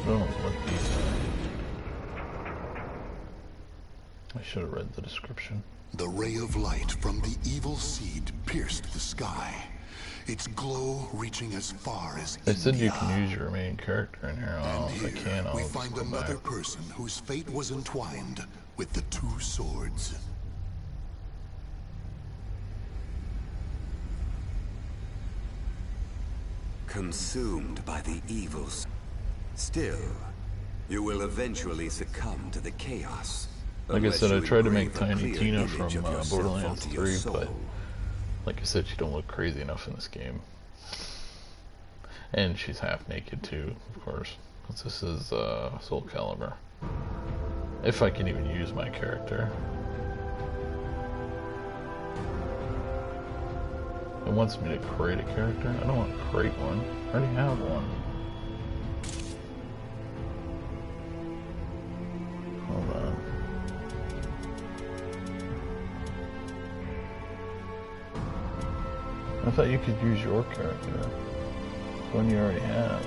I don't know what these are. I should have read the description. The ray of light from the evil seed pierced the sky, its glow reaching as far as They said India. you can use your main character in here. And If I here can, I'll we just find go another back. person whose fate was entwined with the two swords. Consumed by the evils. Still, you will eventually succumb to the chaos. Like I unless said, I you tried to engrave make a Tiny clear Tina image from of yourself Borderlands onto your 3, soul. but like I said, she don't look crazy enough in this game. And she's half naked too, of course. This is Soulcalibur. If I can even use my character. It wants me to create a character. I don't want to create one. I already have one. Hold on. I thought you could use your character. One you already have.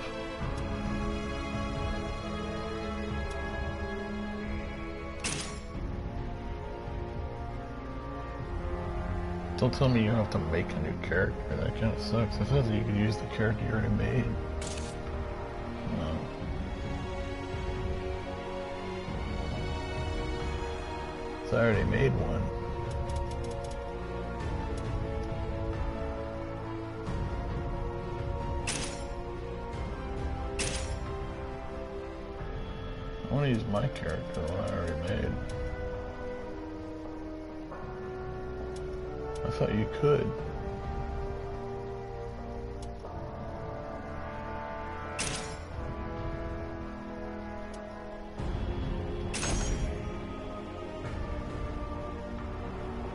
Don't tell me you have to make a new character. That kind of sucks. I thought that you could use the character you already made. No. So I already made one. I want to use my character one I already made. I thought you could.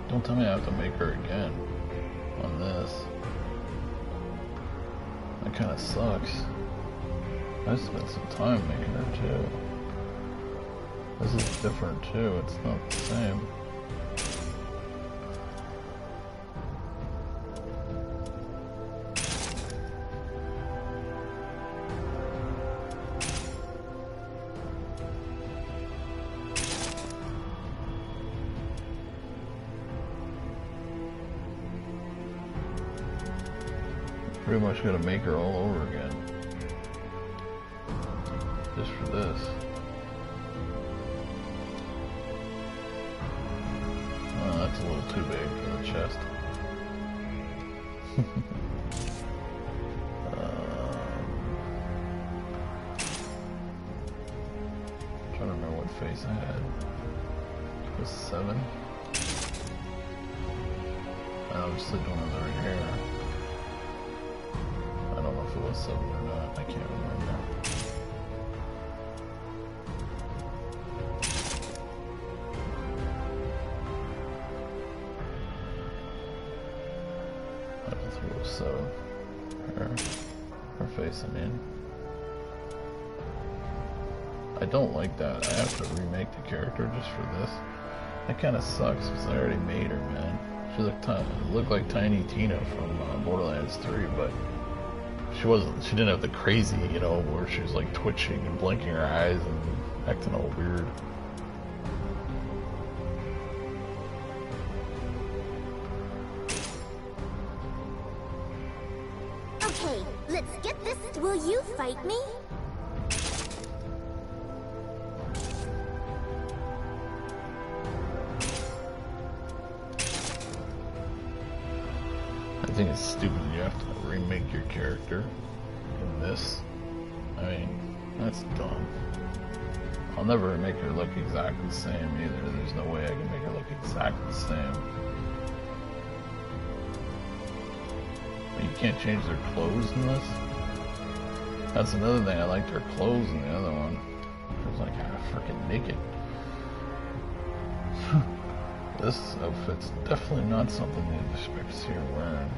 Don't tell me I have to make her again on this. That kind of sucks. I spent some time making her too. This is different too, it's not the same. Pretty much gotta make her all over again. Just for this. Oh, that's a little too big for the chest. Trying to remember what face I had. It was 7. I obviously don't have the right hair. I don't know if it was 7 or not. I can't remember. I don't think it was 7. Her face, I mean. I don't like that. I have to remake the character just for this. That kind of sucks because I already made her, man. She looked like Tiny Tina from Borderlands 3, but she didn't have the crazy, you know, where she was like twitching and blinking her eyes and acting all weird. Okay, let's get this. Will you fight me? I think it's stupid you have to remake your character in this. I mean, that's dumb. I'll never make her look exactly the same either. There's no way I can make her look exactly the same. You can't change their clothes in this? That's another thing. I liked her clothes in the other one. She was like freaking naked. This outfit's definitely not something you'd expect to see her wearing.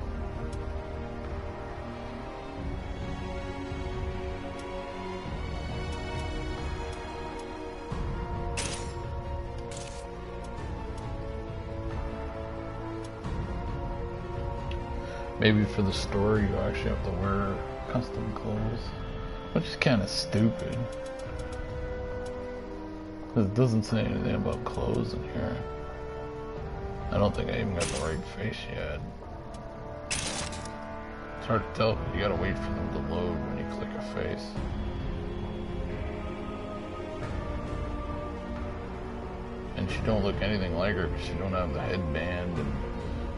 Maybe for the story you actually have to wear custom clothes. Which is kind of stupid. It doesn't say anything about clothes in here. I don't think I even got the right face yet. It's hard to tell, but you gotta wait for them to load when you click a face. And she don't look anything like her because she don't have the headband and,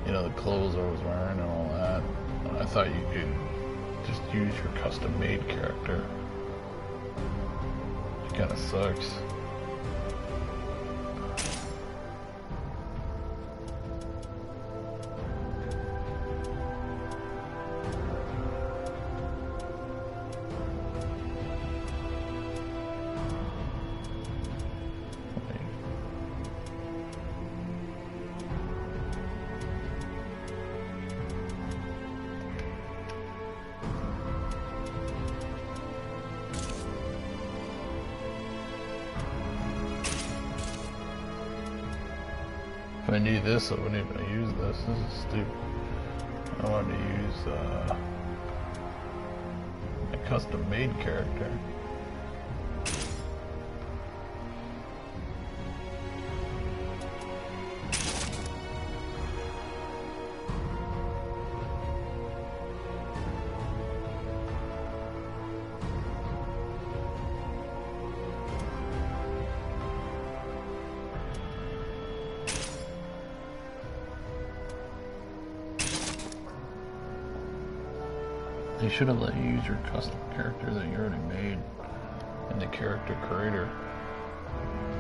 you know, the clothes I was wearing and all that. And I thought you could just use your custom-made character. It kind of sucks. If I need this, I wouldn't even use this. This is stupid. I wanted to use a custom-made character. They should have let you use your custom character that you already made in the character creator.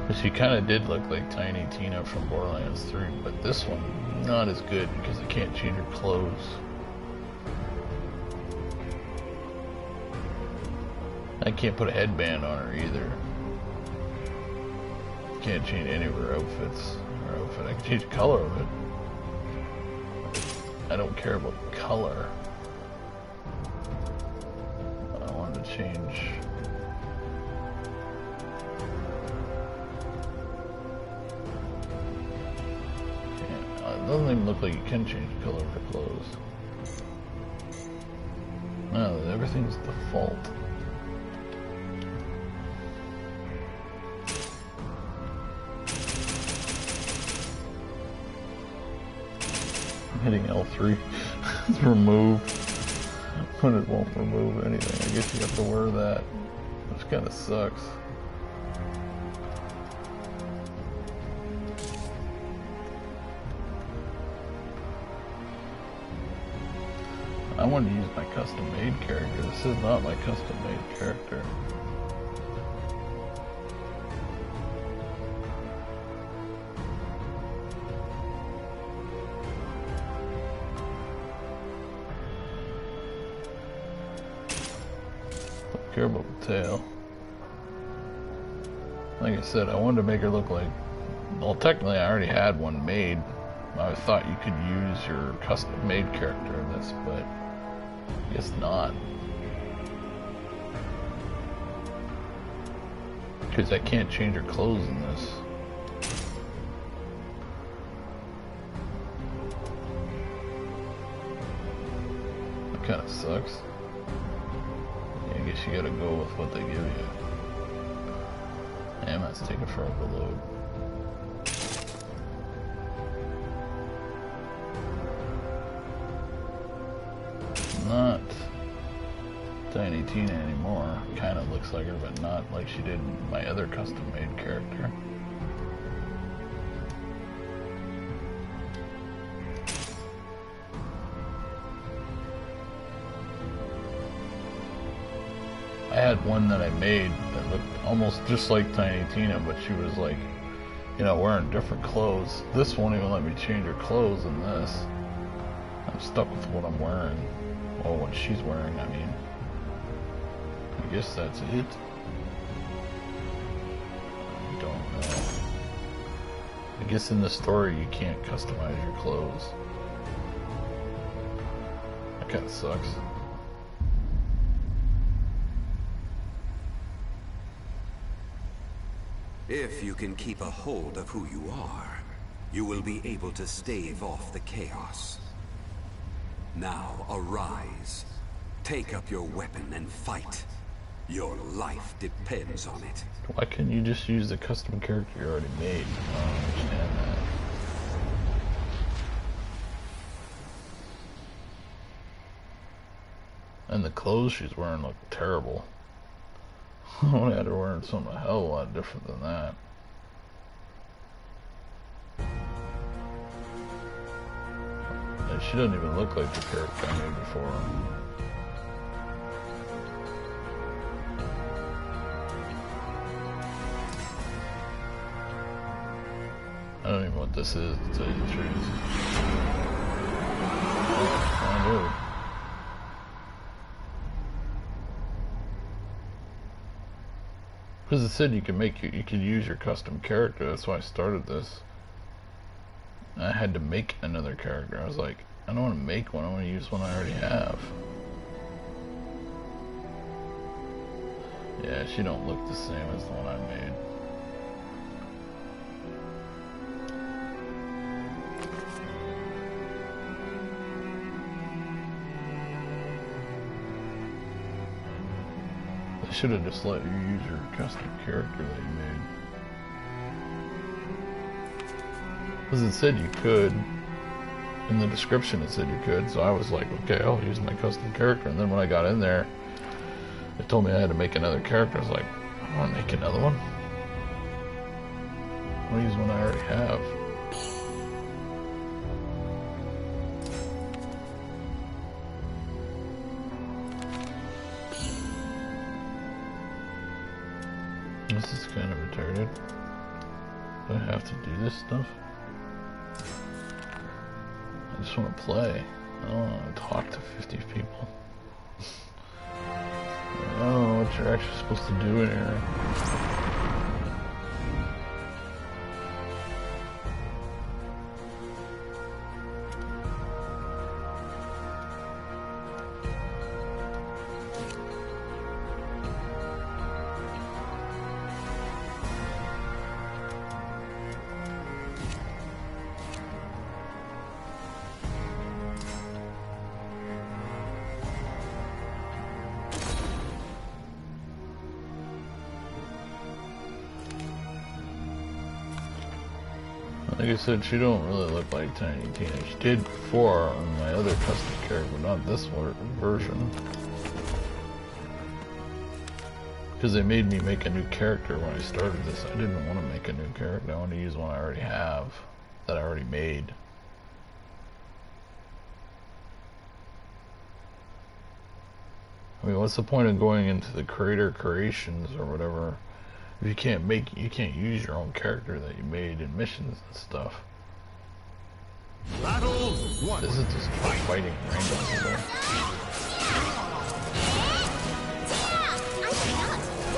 But she kind of did look like Tiny Tina from Borderlands 3, but this one, not as good because you can't change her clothes. I can't put a headband on her either. Can't change any of her outfits. Her outfit, I can change the color of it. I don't care about color. Change. It doesn't even look like you can change the color of her clothes. No, everything's default. I'm hitting L3. It's removed. But it won't remove anything. I guess you have to wear that, which kind of sucks. I wanted to use my custom-made character. This is not my custom-made character. Care about the tail. Like I said, I wanted to make her look like, well, technically I already had one made. I thought you could use your custom-made character in this, but I guess not. Because I can't change her clothes in this. That kind of sucks. I guess you gotta go with what they give you. Damn, that's taking forever to load. Not Tiny Tina anymore. Kinda looks like her, but not like she did in my other custom-made character. I had one that I made that looked almost just like Tiny Tina, but she was like, you know, wearing different clothes. This won't even let me change her clothes in this. I'm stuck with what I'm wearing. Well, what she's wearing, I mean. I guess that's it. I don't know. I guess in the story you can't customize your clothes. That kinda sucks. If you can keep a hold of who you are, you will be able to stave off the chaos. Now arise. Take up your weapon and fight. Your life depends on it. Why couldn't you just use the custom character you already made? I don't understand that. And the clothes she's wearing look terrible. I would have had her wearing something a hell of a lot different than that. And she doesn't even look like the character I made before. I don't even know what this is, to tell you the truth. Oh, I do. Because it said you could use your custom character. That's why I started this. I had to make another character. I was like, I don't want to make one. I want to use one I already have. Yeah, she don't look the same as the one I made. They should have just let you use your custom character that you made. Because it said you could. In the description it said you could, so I was like, okay, I'll use my custom character. And then when I got in there, it told me I had to make another character. I was like, I don't want to make another one. I want to use one I already have. This is kind of retarded. Do I have to do this stuff? I just want to play. I don't want to talk to 50 people. I don't know what you're actually supposed to do in here. Like I said, she don't really look like Tiny Tina. She did before on my other custom character, but not this version. Because they made me make a new character when I started this. I didn't want to make a new character. I want to use one I already have, that I already made. I mean, what's the point of going into the creator creations or whatever if you can't use your own character that you made in missions and stuff? Battle one. This is just fighting random people.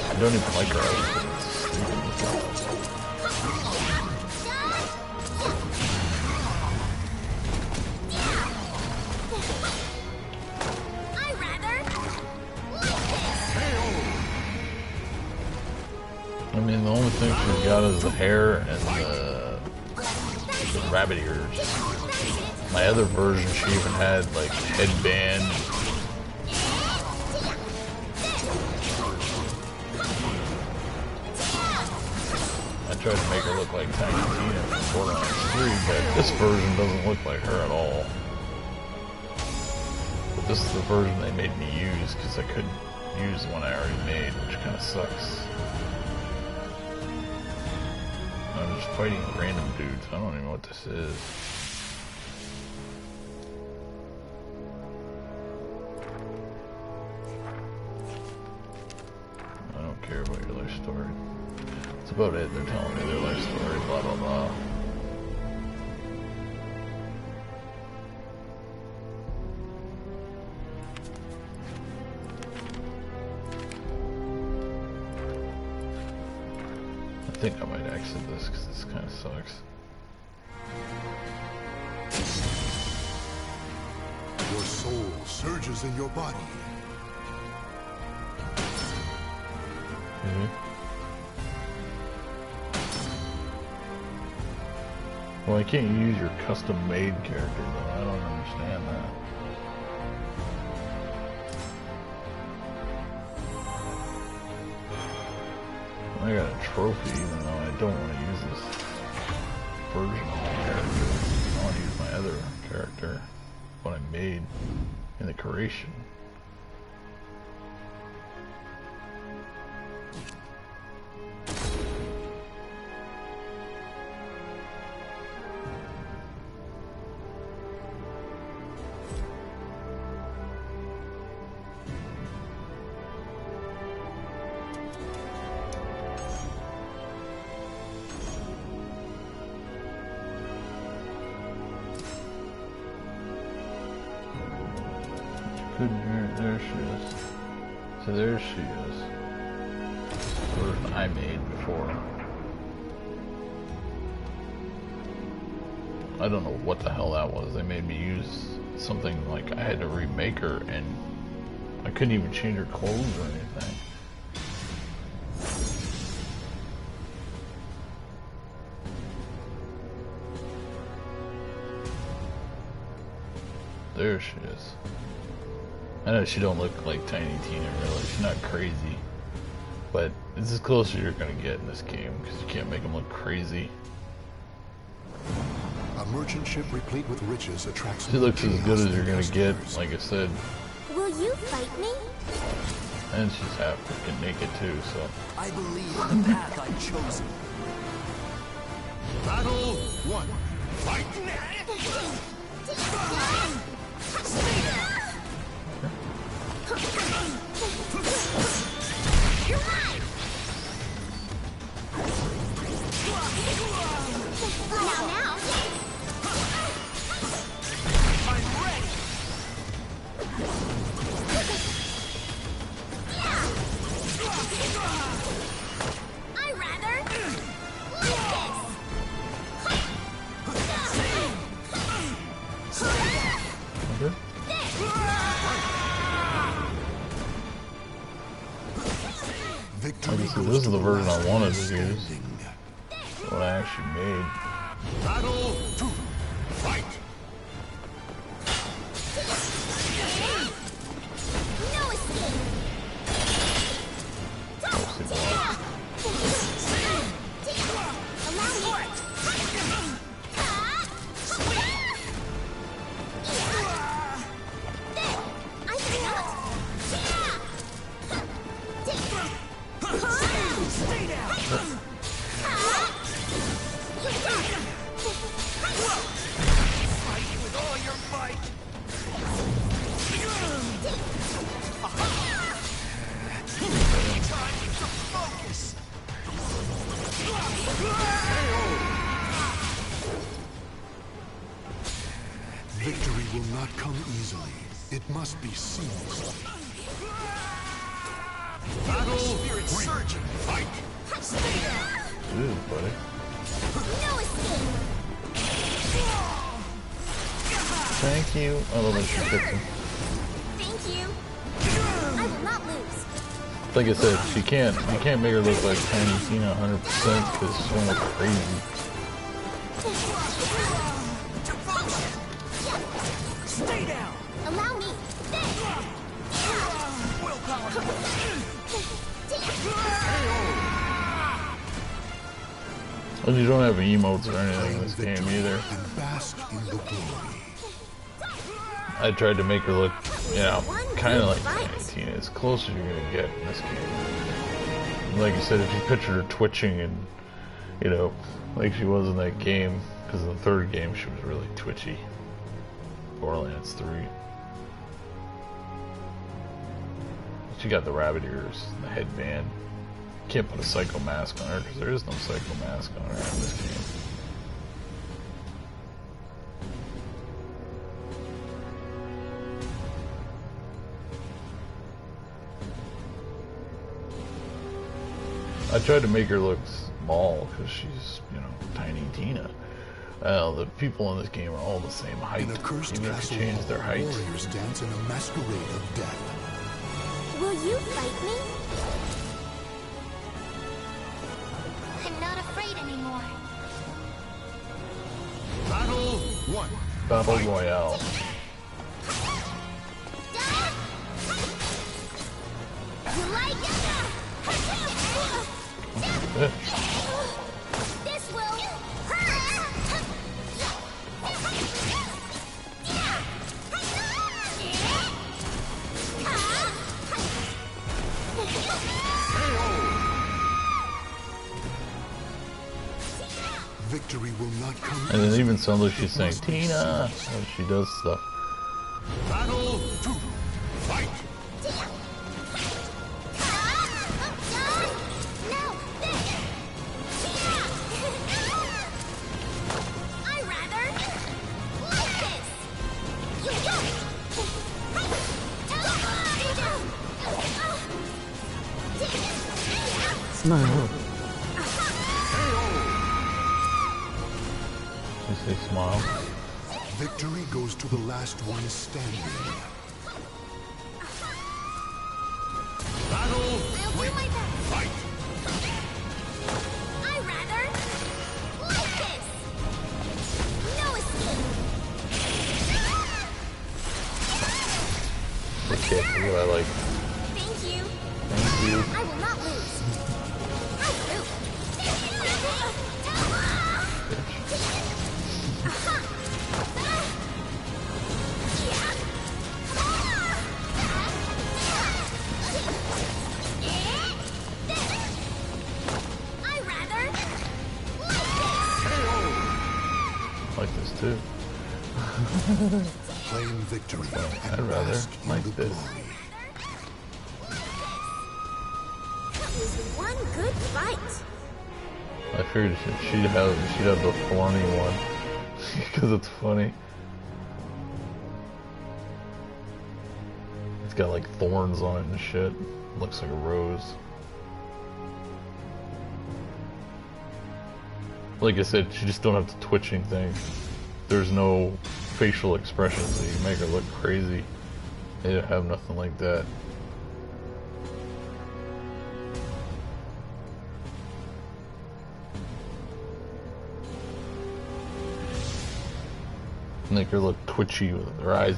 I don't even like her outfit. I mean, the only thing she's got is the hair and the rabbit ears. My other version, she even had like headband. I tried to make her look like Tiny Tina from Borderlands 3, but this version doesn't look like her at all. But this is the version they made me use because I couldn't use the one I already made, which kind of sucks. I'm just fighting random dudes. I don't even know what this is. I don't care about your life story. That's about it. They're telling me their life story, blah blah blah. I think I might exit this because this kind of sucks. Your soul surges in your body. Well, I can't use your custom-made character, though. I don't understand that. I got a trophy, even though I don't want to use this version of my character. I want to use my other character, what I made in the creation. There she is. So there she is. The version I made before. I don't know what the hell that was. They made me use something like I had to remake her, and I couldn't even change her clothes or anything. There she is. I know she don't look like Tiny Tina, really. She's not crazy. But it's as close as you're going to get in this game, because you can't make them look crazy. A merchant ship replete with riches attracts. She looks as good as you're going to get, like I said. Will you fight me? And she's half freaking naked too, so. I believe in the path I've chosen. Battle 1. Fight! Now. I'm ready. I rather like Okay. Victory Obviously, this is the version I wanted to use. What I actually made. Battle 2. Fight! no escape. Mostly block. Allow me. I cannot. Stay down. Fight with all your might. Time to focus. Victory will not come easily. It must be seized. Battle Spirit 3. surging. Fight! Stay down. Dude, buddy. No escape. Thank you. I love that she kicks him. Thank you. I will not lose. Like I said, you can't make her look like Tiny Tina 100% because she's gonna look crazy. Stay down. Allow me. Willpower. Well, you don't have emotes or anything in this game either. And bask in the glory. I tried to make her look, you know, kind of like Tiny Tina, as close as you're gonna get in this game. Like I said, if you picture her twitching and, you know, like she was in that game, because in the third game she was really twitchy. Borderlands 3. She got the rabbit ears and the headband. Can't put a psycho mask on her because there is no psycho mask on her in this game. I tried to make her look small because she's, you know, Tiny Tina. The people in this game are all the same height. In a cursed Even if castle, you change their height. warriors dance in a masquerade of death. Will you fight me? I'm not afraid anymore. Battle 1. Battle Royale. You like it? This will Victory will not come. And it even sounds like she's saying Tina when she does stuff. Battle 2. Fight. Smile. You say smile. Victory goes to the last one standing. Battle 3. Fight. I rather like this. No escape. Okay, what I like. Thank you. Thank you. I will not lose. I like this too. Claim victory. I'd rather like this. That was one good fight. I figured she'd have the thorny one because it's funny. It's got like thorns on it and shit. Looks like a rose. Like I said, she just don't have the twitching thing. There's no facial expression, so you can make her look crazy. They don't have nothing like that. Make her look twitchy with her eyes.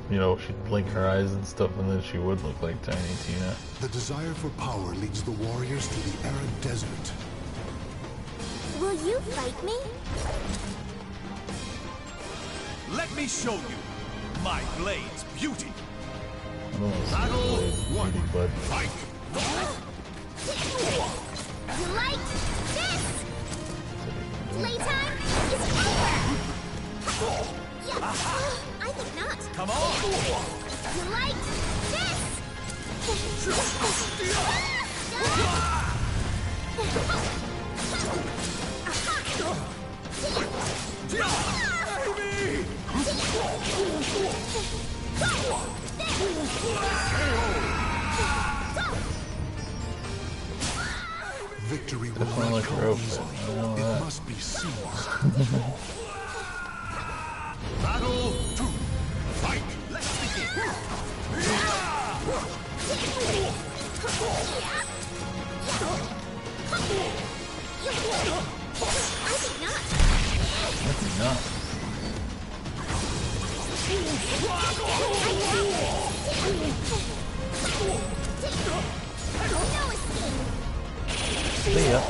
You know, she'd blink her eyes and stuff, and then she would look like Tiny Tina. The desire for power leads the warriors to the arid desert. Will you fight me? Let me show you my blade's beauty. I don't want to Battle see one. beauty, but Fight. You like this? Playtime is over. Yeah. I think not. Come on. You like this? Victory will Definitely not like come her outfit. easily. I know It that. must be seized. Battle 2. Fight. Let's begin. I think not. that's not. No escape. See ya.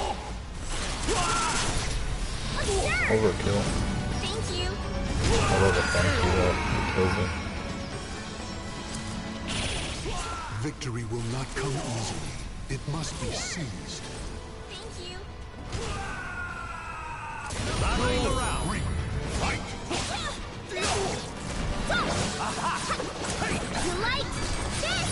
Absurd. Overkill. Thank you. I love the thank you though. It kills it. Victory will not come easily. It must be seized. Thank you. Battle around. Fight. You like this?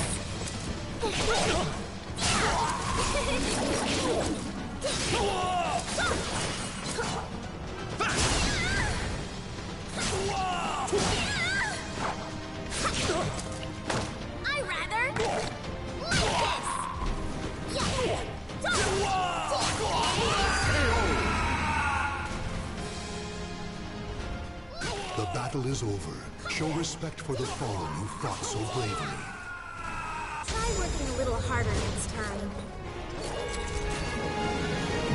I rather The battle is over. Show respect for the fallen who fought so bravely. try working a little harder next time.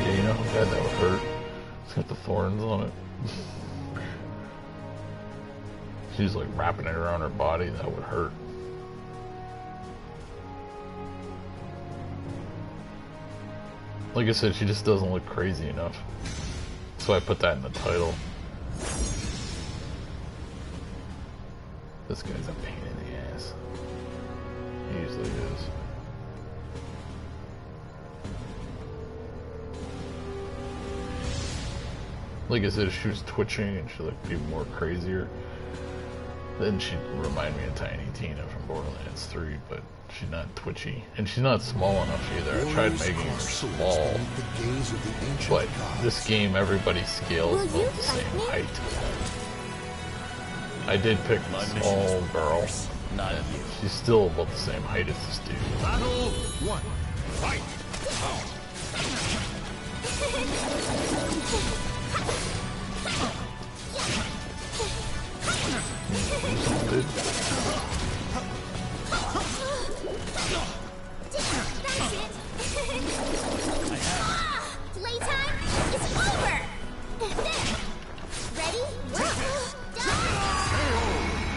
Yeah, you know how bad that would hurt? It's got the thorns on it. She's like wrapping it around her body, that would hurt. Like I said, she just doesn't look crazy enough. So I put that in the title. This guy's a pain in the ass. He usually is. Like I said, if she was twitching and she looked even more crazier, then she'd remind me of Tiny Tina from Borderlands 3, but she's not twitchy. And she's not small enough either. I tried making her small, but this game, everybody scales about the same height. I did pick my small girl, and she's still about the same height as this dude. Battle 1. Fight! Dude. Playtime is over! Ready?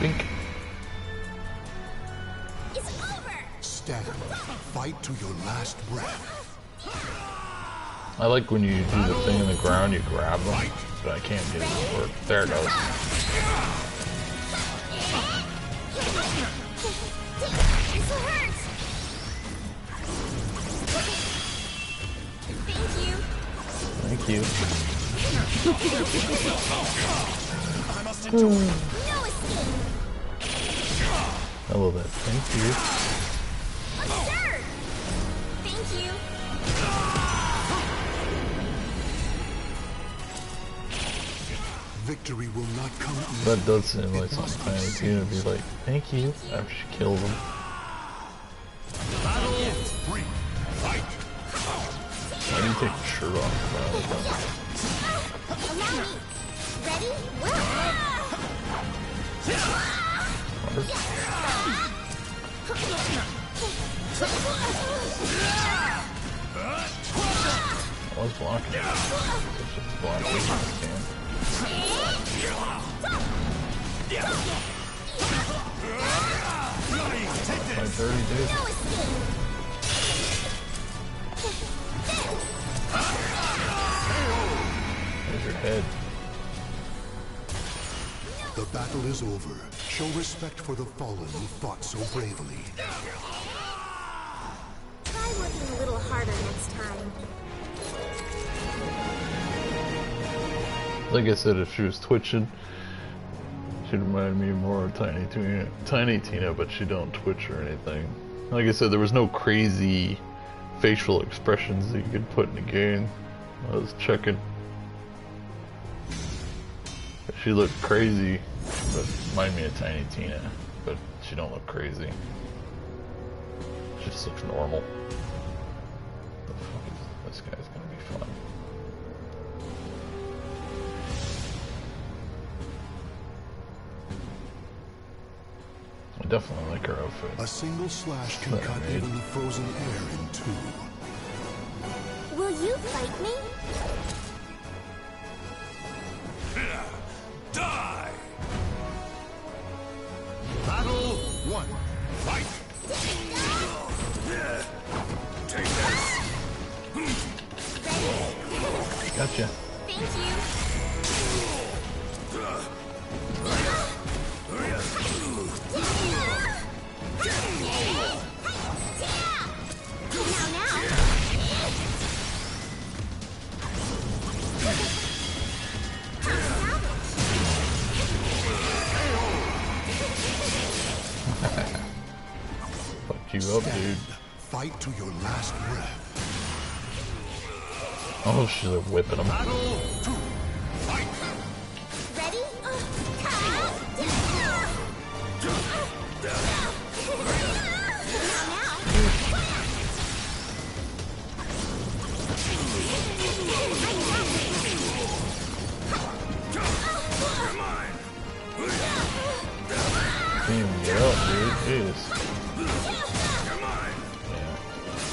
Bink. It's over! Stand. Fight to your last breath. I like when you do the thing in the ground, you grab them, but I can't get it to work. There it goes. This hurts! Thank you. Thank you. I must endure. No escape! I love that. Thank you. Absurd! Thank you. Victory will not come easy. That does seem like something Tiny Tina would be like, thank you, after she kills him. Battle 3. Fight! Why do you take your shirt off? Allow me. Ready? I was blocking it. Just blocking it if I can. My dirty dude. No escape! There's your head. The battle is over. Show respect for the fallen who fought so bravely. Try working a little harder next time. Like I said, if she was twitching, she'd remind me more of Tiny Tina, but she don't twitch or anything. Like I said, there was no crazy facial expressions that you could put in the game. I was checking. She looked crazy, but remind me of Tiny Tina, but she don't look crazy. She just looks normal. The fuck is this guy's gonna be fun. I definitely like her outfit. A single slash can That cut made. even the frozen air in two. Will you fight me? Die! Battle 1. Fight! Take this! Gotcha. Thank you. Fuck you up, dude. Fight to your last breath. Oh, she's like whipping him. Battle 2. Fight! Ready? You're mine! Damn, get up, dude. Jeez. You're mine!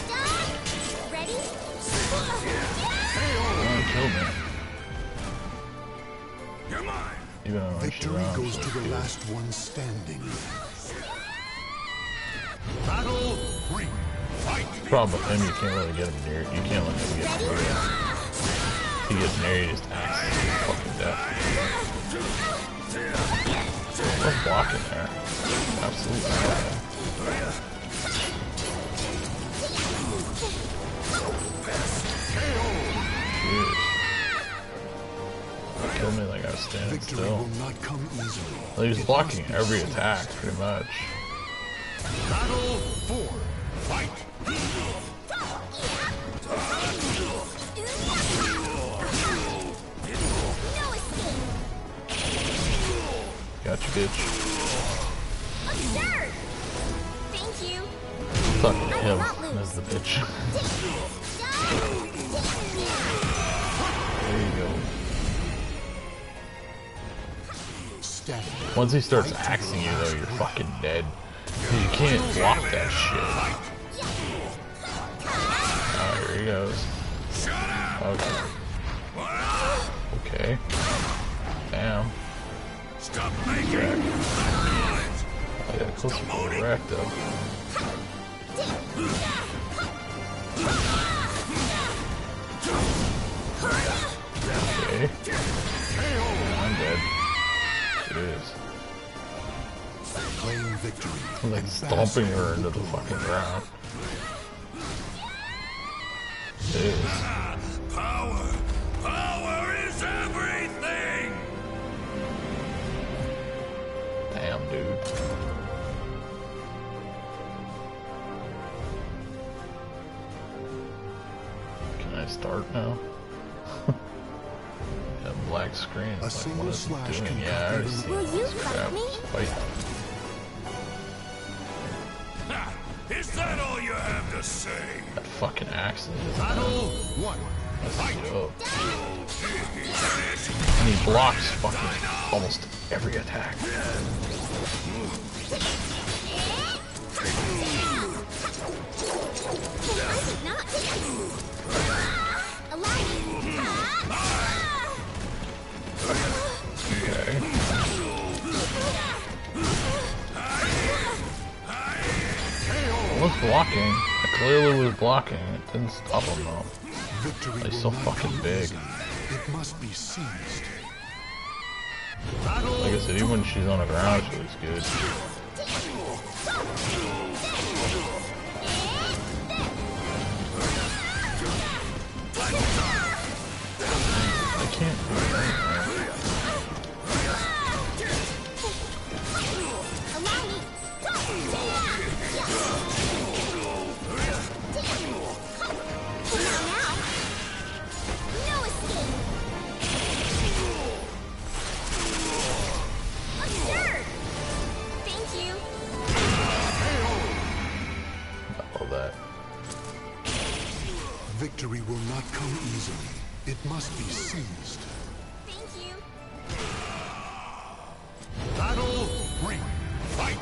Yeah. Ready? Oh, killed me. You're mine! Even though she's Victory around, goes so to the she last one standing. Battle 3. Fight! Problem with him, you can't really get him near. You can't let him get near you. If he gets near you, he just axes you to fucking death. What's blocking there? Absolutely not. Jeez. Killed me like I was standing still. Well, he was blocking every attack, pretty much. Battle 4. Fight! Gotcha, bitch. Absurd! Thank you. Fuck him as the bitch. There you go. Once he starts axing you, though, you're fucking dead. Because you can't block that shit. Oh, here he goes. Okay. Okay. Damn. Stop making Oh, yeah, close to being wrecked up. Okay. I'm dead. Jeez. Claim victory. I'm like stomping her into the fucking ground. Jeez. power. Power is everything. Damn, dude. Can I start now? That black screen. A Like, single what is it slash doing? can Yeah, I already cut see Will this you crap. fight me? Fight. Ha! Is that all you have to say? That fucking accident is Battle 1. Fight. And he blocks fucking almost every attack. Okay. I was blocking. I clearly was blocking. It didn't stop him though. Victory He's will so not fucking come big. easily. It must be seized. Like I said, even when she's on the ground, she looks good. I can't do anything. All that. Victory will not come easily. It must be seized. Thank you. Battle 3. Fight!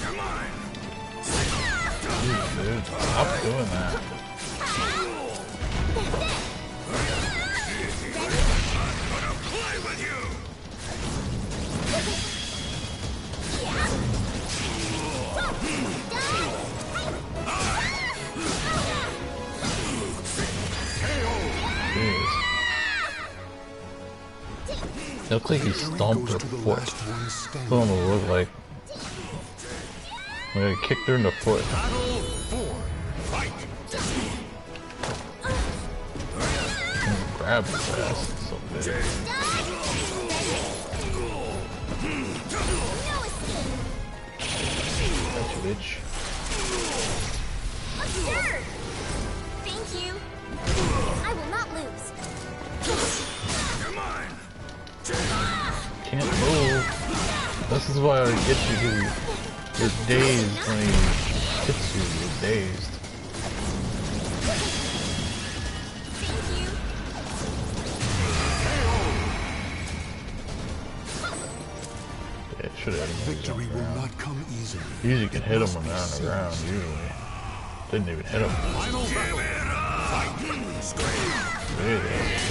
Come on. Jeez, dude, stop doing that. I'm gonna play with you. Jeez. It looked like he stomped her foot. That's what it looked like. Like I kicked her in the foot. Battle 4. Fight! And grabbed his ass. It's so big. Gotcha, bitch. Absurd! Thank you. I will not lose. Come on. Can't move. This is why I get you, dude. You're dazed when he hits you. You're dazed. Thank you. It should have hit him. Victory will not come easily. Usually can hit him when they're on the ground, usually. Didn't even hit him. Final battle. There it is.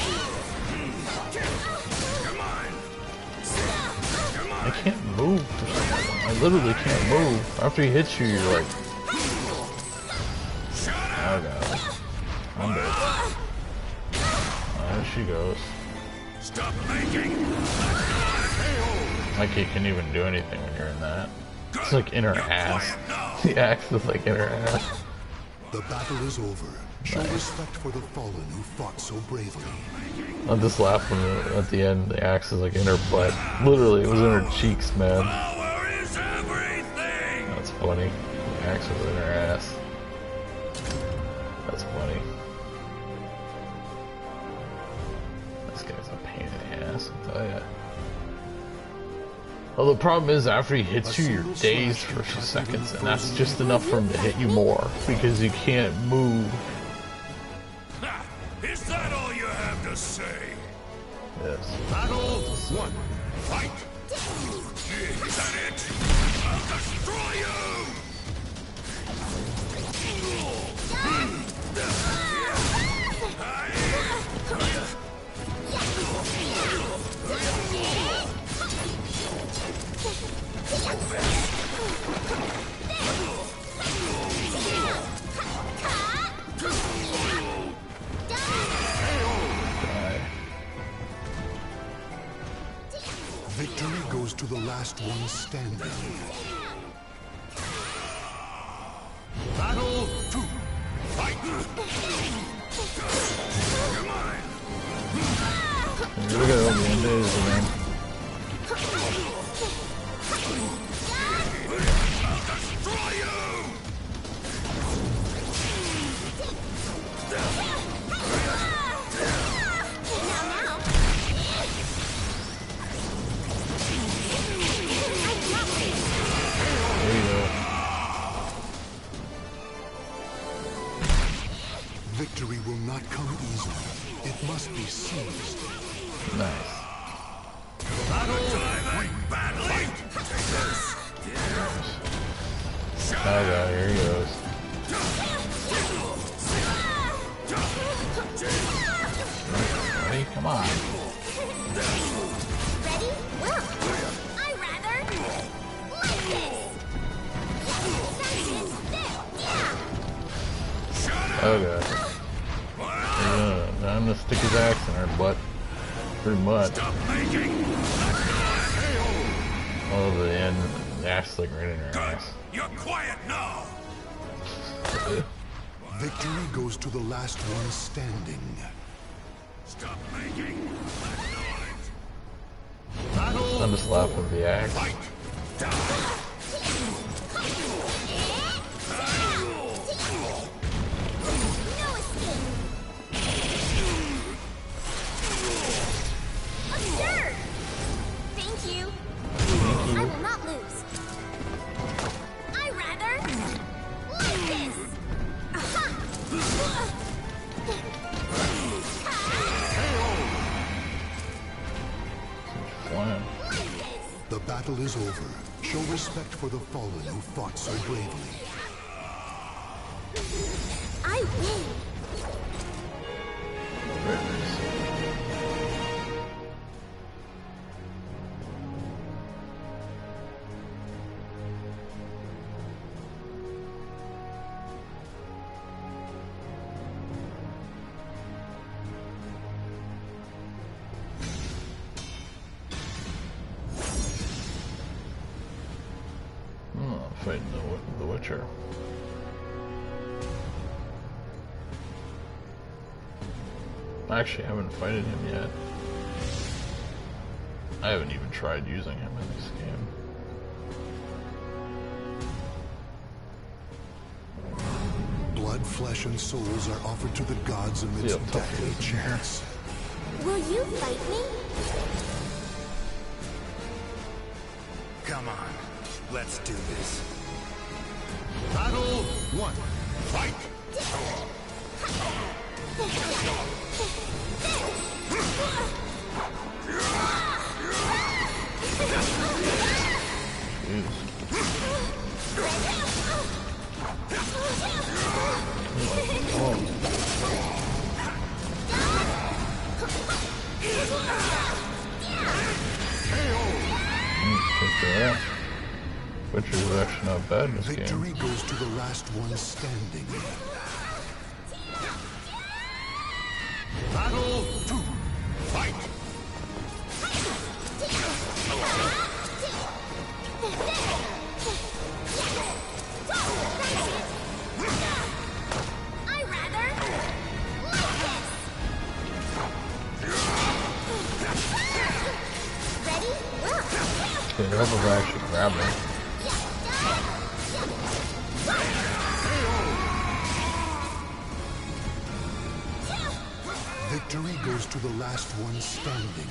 Come on. I can't move for some reason. I literally can't move. After he hits you, you're like... Oh god. I'm dead. There she goes. Stop making. Like he can't even do anything when you're in that. It's like in her ass. The axe is like in her ass. The battle is over. Show respect for the fallen who fought so bravely. I'm just laughing at the end. The axe is like in her butt. Literally, it was in her cheeks, man. Power is everything. That's funny. The axe was in her ass. That's funny. This guy's a pain in the ass, I'll tell ya. Well, the problem is after he hits you, you're dazed for a few seconds, and that's just enough for him to hit you more, because you can't move. Is that all you have to say? Yes. Battle 1. Fight! Is that it? I'll destroy you! Victory goes to the last one standing. Battle 2. Fight! Come on! Look at all the days, man. I'll destroy you! There you go. Victory will not come easily. It must be seized. Nice. Oh god, here he goes. Ready? Come on. Ready? Well, I rather like this. Oh god. Yeah, I'm gonna stick his axe in her butt. Pretty much. Oh, the end. The axe is like right in her ass. You're quiet now! Victory goes to the last one standing. Stop making I'm just laughing at the axe. No escape. Absurd. Thank you. I will not lose. I rather like this. Aha. Flying. The battle is over. Show respect for the fallen who fought so bravely. I win. Fighting the Witcher. Actually, I haven't fighted him yet. I haven't even tried using him in this game. Blood, flesh, and souls are offered to the gods amidst See how tough he deathly is. chants. Will you fight me? Come on, let's do this. Battle 1. Fight! Butcher's actually not bad in this Victory game. goes to the last one standing. Battle 2. Fight! I rather like this. Ready? Can't help if I actually grab it. Victory goes to the last one standing.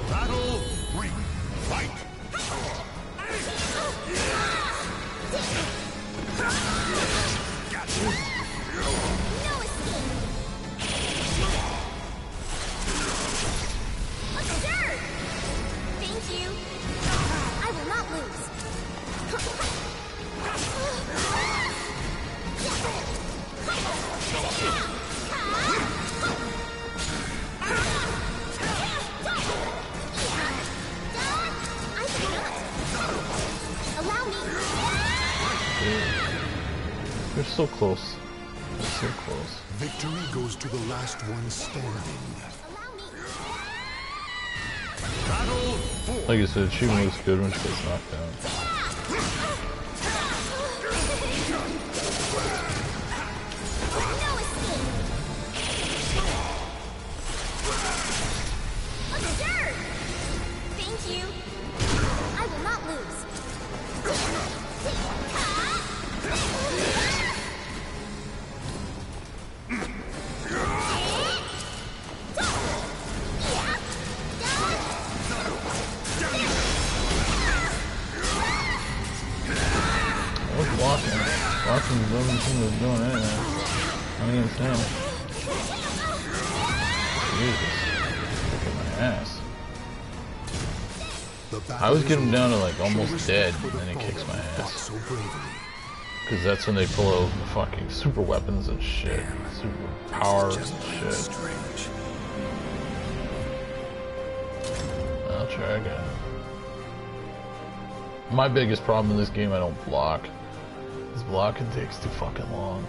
Battle 3. Fight! No escape. Absurd! Thank you. I will not lose. I cannot. Allow me. They're so close. They're so close. Victory goes to the last one standing. Allow me. Battle 4. Like I said, achievement looks good when she gets knocked down. No escape. Absurd! Thank you. I will not lose. I was blocking. Blocking was the only thing that was doing anything. I don't even understand. Jesus. Look at my ass. I was getting down to like almost dead, and then he kicks my ass. Because that's when they pull out the fucking super weapons and shit. Super powers and shit. Strange. I'll try again. My biggest problem in this game, I don't block. This blocking takes too fucking long.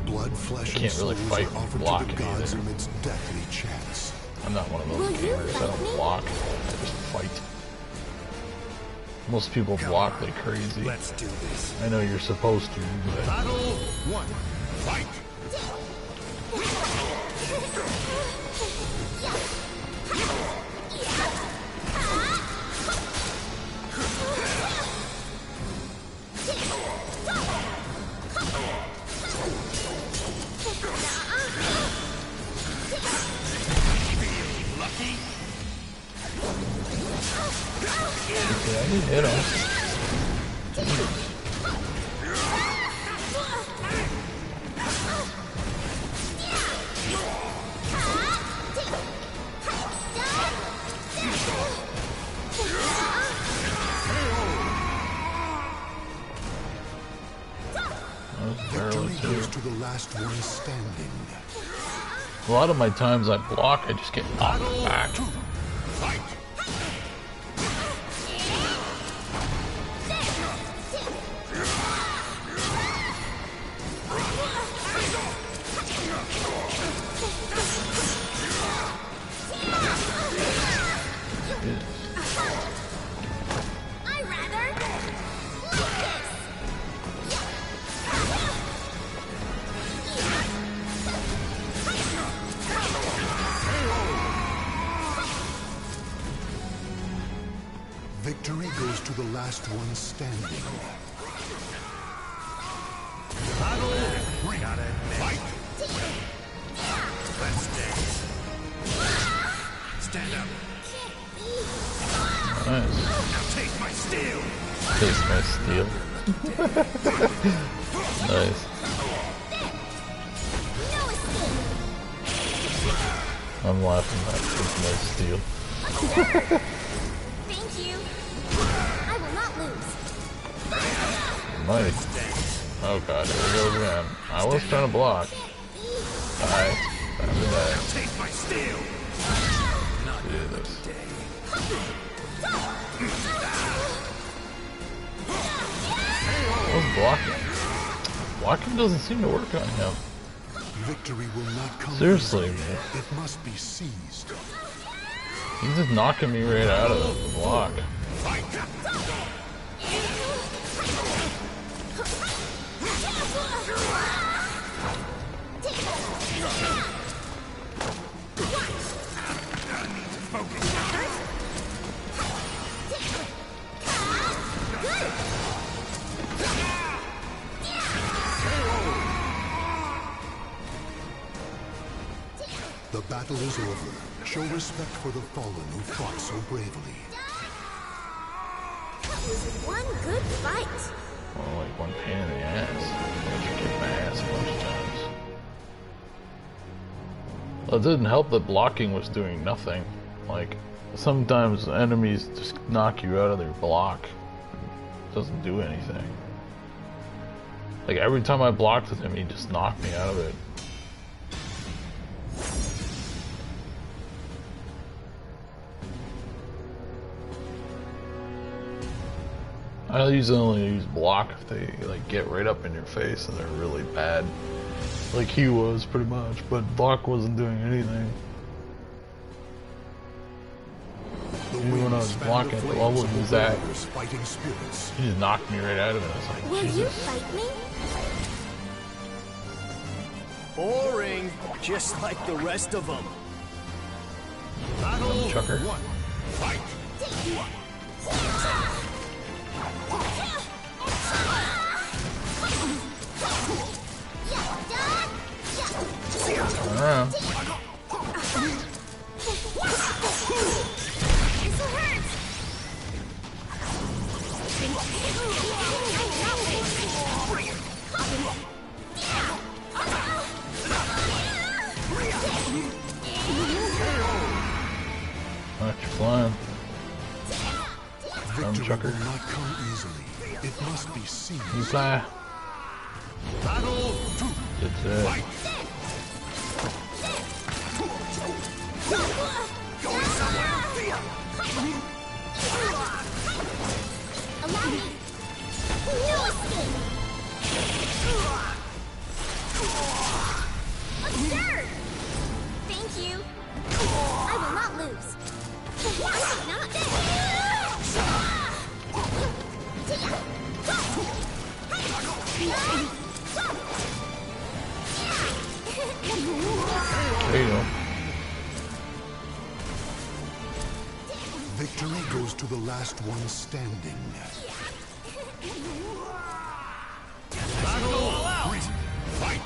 Blood, flesh, You can't really and fight souls are offered block to the gods either. amidst deathly chants. I'm not one of those Will you gamers. I fight don't me? block. I just fight. Most people block like crazy. Let's do this. I know you're supposed to, but Battle 1. Fight! Lucky? yeah, I did hit him. That was barely Victory too. goes to the last one standing. A lot of my times I block, I just get knocked back. Fight! I rather like this. Victory goes to the last one standing. Battle 3. Gotta admit. Fight! Let's dance. Stand up. Nice. Now take my steel. Taste my steel. Nice. No escape. I'm laughing at taste my steel. Thank you. I will not lose. Nice. Oh god, here we go again. I was trying to block. Bye. Time to die. Take my steel. Jesus. blocking. Blocking doesn't seem to work on him. Victory will not come. Seriously, easily. man. It must be seized. He's just knocking me right out of the block. The battle is over. Show respect for the fallen who fought so bravely. That was one good fight. Oh, like one pain in the ass. I should kick my ass a bunch of times. Well, it didn't help that blocking was doing nothing. Like, sometimes enemies just knock you out of their block. It doesn't do anything. Like, every time I blocked with him, he just knocked me out of it. I usually only use block if they like get right up in your face and they're really bad. Like he was pretty much, but block wasn't doing anything. Even when I was blocking at the level he was at, he just knocked me right out of it. I was like, Will Jesus. you fight me? Boring, just like the rest of them. Battle Chucker. one. Fight. Turn around. This'll hurt. Watch you flying. Victory Chucker. will not come easily. It must be seized. You fly. Battle two. It's Going somewhere. Allow me. No escape. Absurd. Thank you. I will not lose. I will not. there you go. Victory goes to the last one standing. Battle all out. Fight.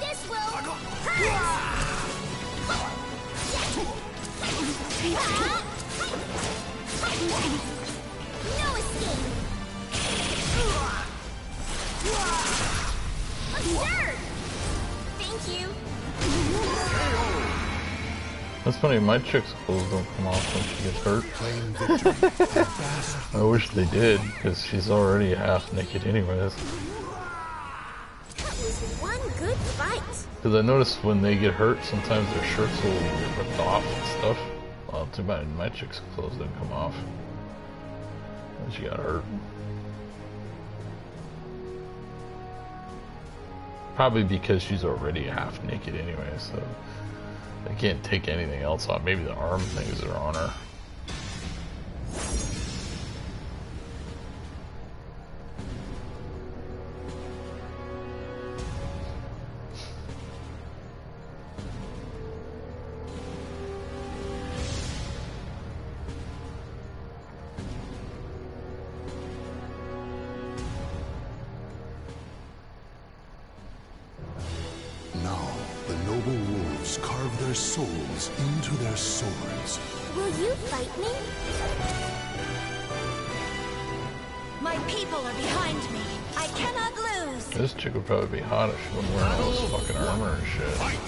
This will hurt. No escape. Absurd. Thank you. That's funny, my chick's clothes don't come off when she gets hurt. Claim victory. At last, I wish they did, because she's already half naked anyways. That was one good fight. Because I noticed when they get hurt, sometimes their shirts will get ripped off and stuff. Well, too bad my chick's clothes didn't come off. And she got hurt. Probably because she's already half naked anyway, so they can't take anything else off. Maybe the arm things are on her. now the noble wolves carve their souls into their swords. Will you fight me? My people are behind me. I cannot lose. This chick would probably be hot if she wasn't wearing all this fucking armor and shit.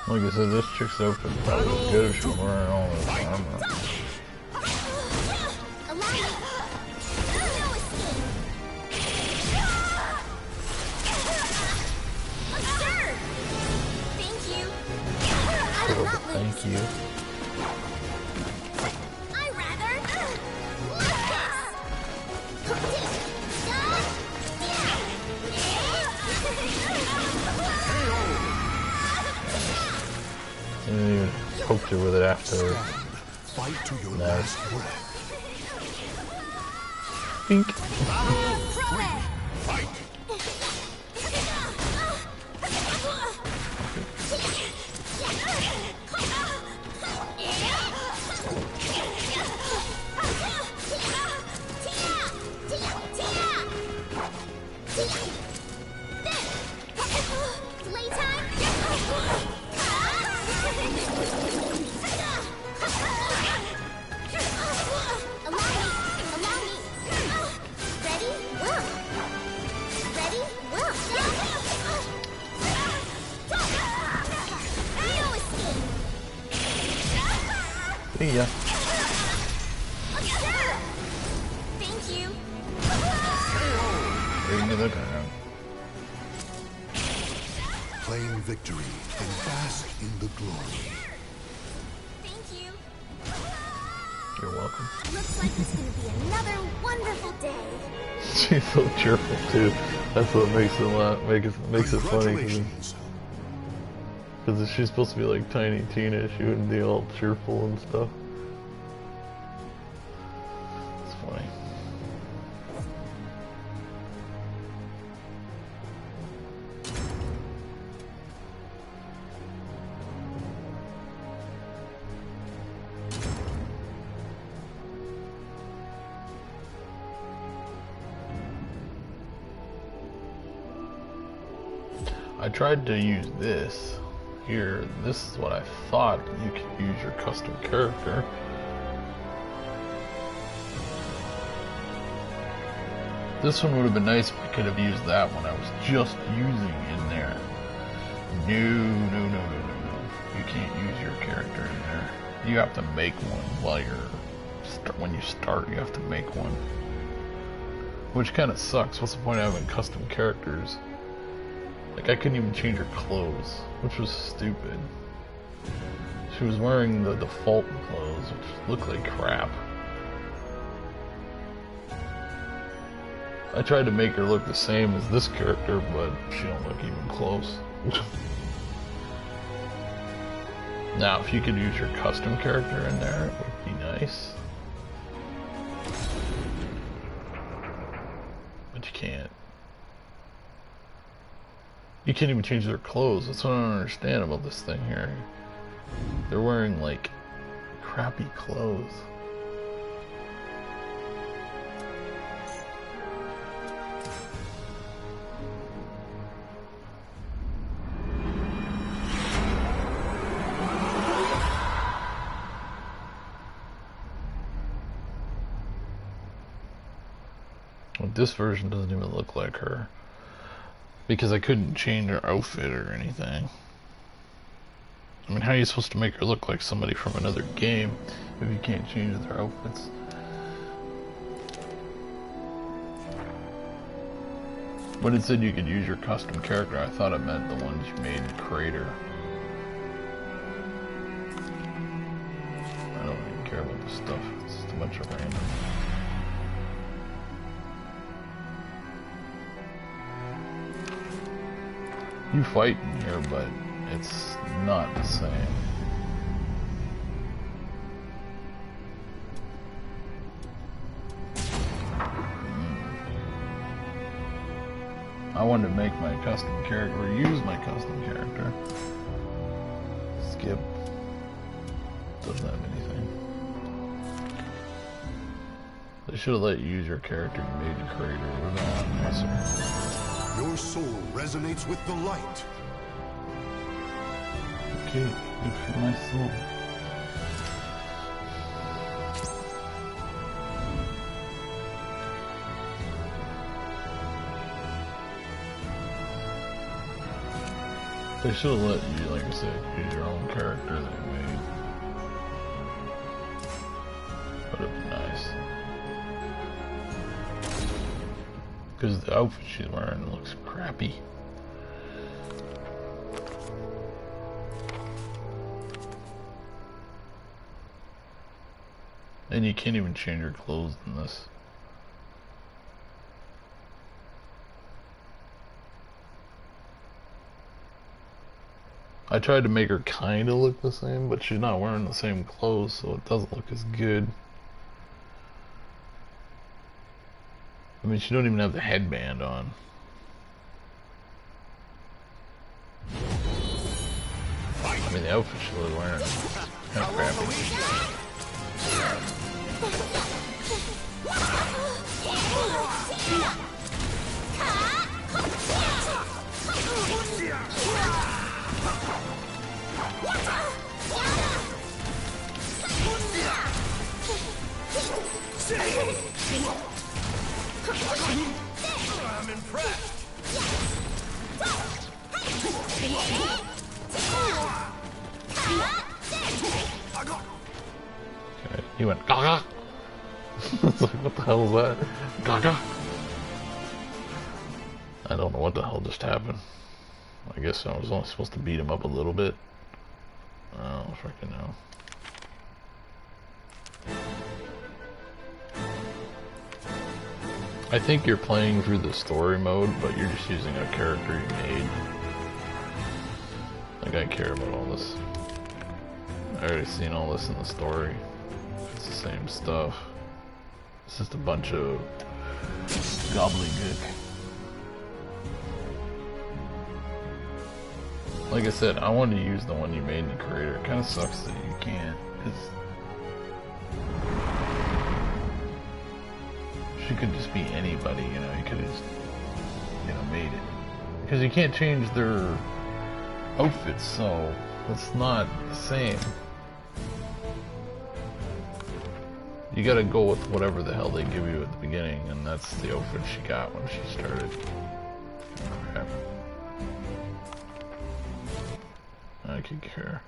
Like I said, this chick's outfit probably good if she's wearing all this armor. Thank you. I rather And then you poked her with it after. Fight to your last breath. Pink. Fight. See ya. Thank you. Bring me the ground. Claim victory and bask in the glory. Thank you. You're welcome. Looks like it's gonna be another wonderful day. She's so cheerful too. That's what makes it makes it funny. Congratulations. Because if she's supposed to be like Tiny Tina, she wouldn't be all cheerful and stuff. It's funny. I tried to use this. Here, this is what I thought you could use your custom character. This one would have been nice if I could have used that one I was just using in there. No. You can't use your character in there. You have to make one while when you start, you have to make one. Which kind of sucks. What's the point of having custom characters? Like, I couldn't even change her clothes, which was stupid. She was wearing the default clothes, which looked like crap. I tried to make her look the same as this character, but she don't look even close. Now, if you could use your custom character in there, it would be nice. But you can't. You can't even change their clothes. That's what I don't understand about this thing here. They're wearing, like, crappy clothes. Well, this version doesn't even look like her. Because I couldn't change her outfit or anything. I mean, how are you supposed to make her look like somebody from another game if you can't change their outfits? But it said you could use your custom character. I thought it meant the ones you made in Creator. I don't even care about this stuff. It's just a bunch of random. You fight in here, but it's not the same. I wanted to make my custom character, or use my custom character. Skip. Doesn't have anything. They should have let you use your character you made in Creator. It would have been a lot nicer. Your soul resonates with the light. Okay, good for my soul. They should have let you, like I said, use your own character that you made. Would have been nice. Because the outfit she's wearing looks crappy. And you can't even change your clothes in this. I tried to make her kind of look the same, but she's not wearing the same clothes, so it doesn't look as good. I mean, she don't even have the headband on. I mean, the outfit she was wearing is kind of crappy. I'm impressed. Okay, he went gaga. It's like, what the hell is that? Gaga. I don't know what the hell just happened. I guess I was only supposed to beat him up a little bit. I don't freaking know. I think you're playing through the story mode, but you're just using a character you made. Like, I care about all this. I already seen all this in the story. It's the same stuff. It's just a bunch of gobbledygook. Like I said, I wanted to use the one you made in the creator. It kind of sucks that you can't, because she could just be anybody, you know. You could have just, you know, made it. Because you can't change their outfits, so it's not the same. You gotta go with whatever the hell they give you at the beginning, and that's the outfit she got when she started. Crap. I could care.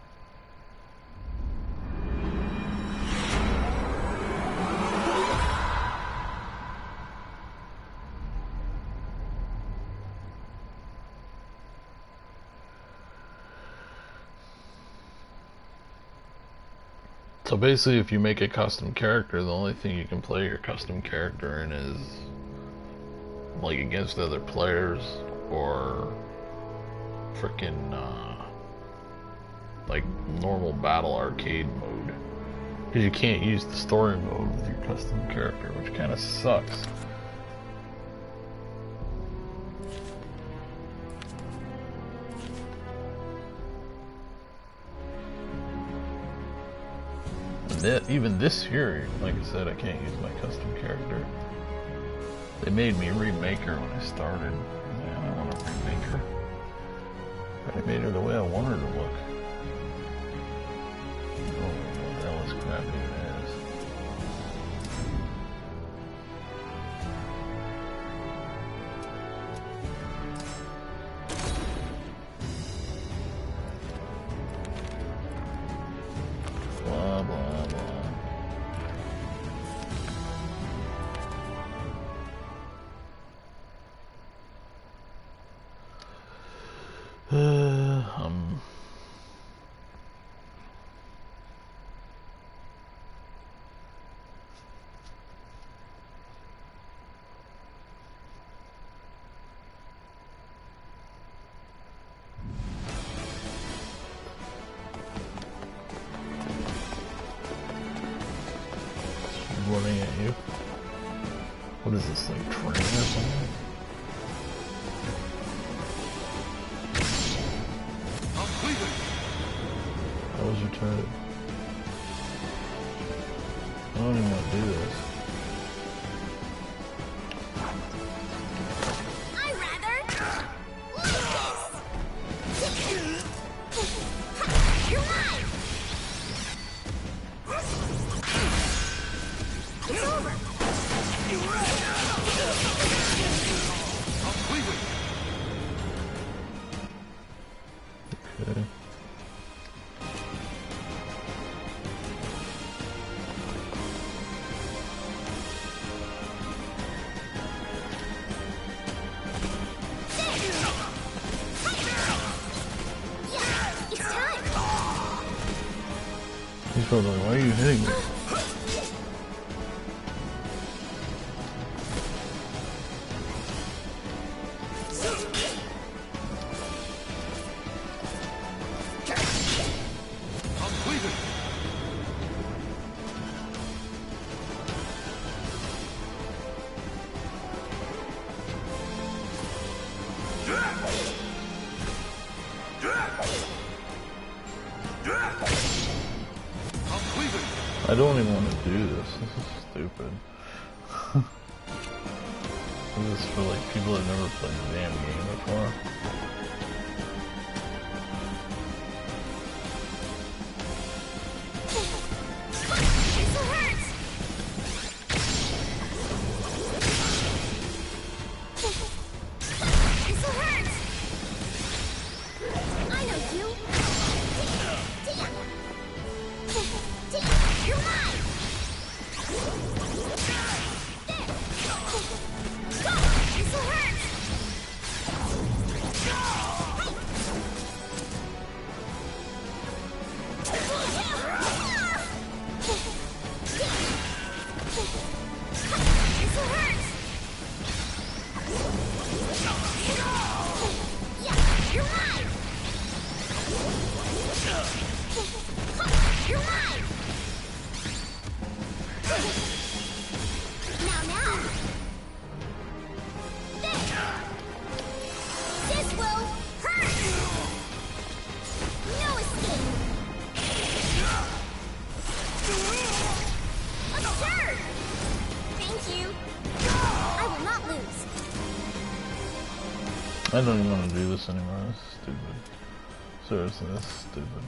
So basically, if you make a custom character, the only thing you can play your custom character in is like against other players, or frickin' like normal battle arcade mode, because you can't use the story mode with your custom character, which kind of sucks. And even this here, like I said, I can't use my custom character. They made me remake her when I started. I don't want to remake her. I made her the way I want her to look. Oh, what the hell is crap even is? Blah, blah, blah. Running at you. What is this, like train or something? That was retarded. I don't even want to do this. I rather You're mine. It's over. Okay. He's probably like, why are you hitting me? I don't even want to do this. This is stupid. This is for like people that never played the damn game before. I don't even want to do this anymore. This is stupid. Seriously, this is stupid.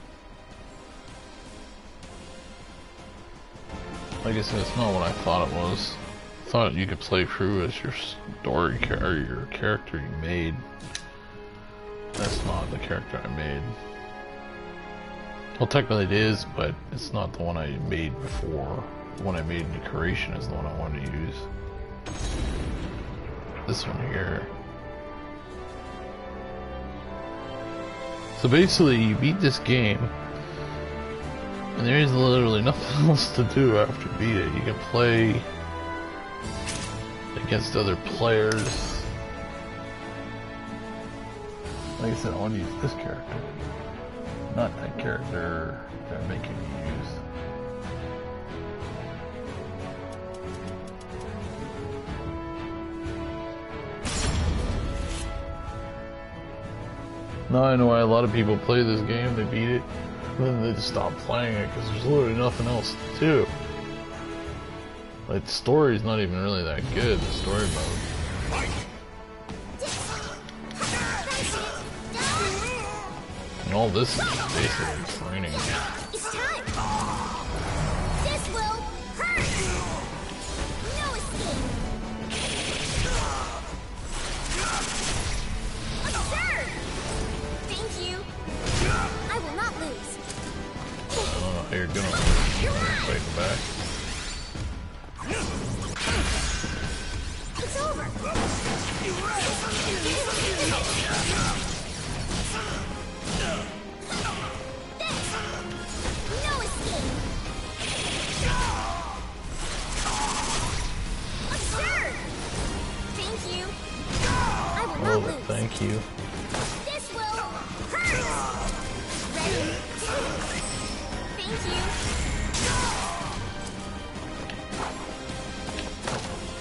Like I said, it's not what I thought it was. I thought you could play through as your story or your character you made. That's not the character I made. Well, technically it is, but it's not the one I made before. The one I made in the creation is the one I wanted to use. This one here. So basically, you beat this game, and there is literally nothing else to do after you beat it. You can play against other players. Like I said, I want to use this character, not that character they're making me use. Now I know why a lot of people play this game, they beat it, and then they just stop playing it because there's literally nothing else to do. Like, the story's not even really that good, the story mode. And all this is basically training. It's time. This will hurt. No escape. Absurd. Thank you. I will not lose. I don't know how you're gonna lose. You're gonna fight back. It's over. No escape. Absurd. Thank you. I will not lose. Thank you. This will hurt. Ready? Thank you.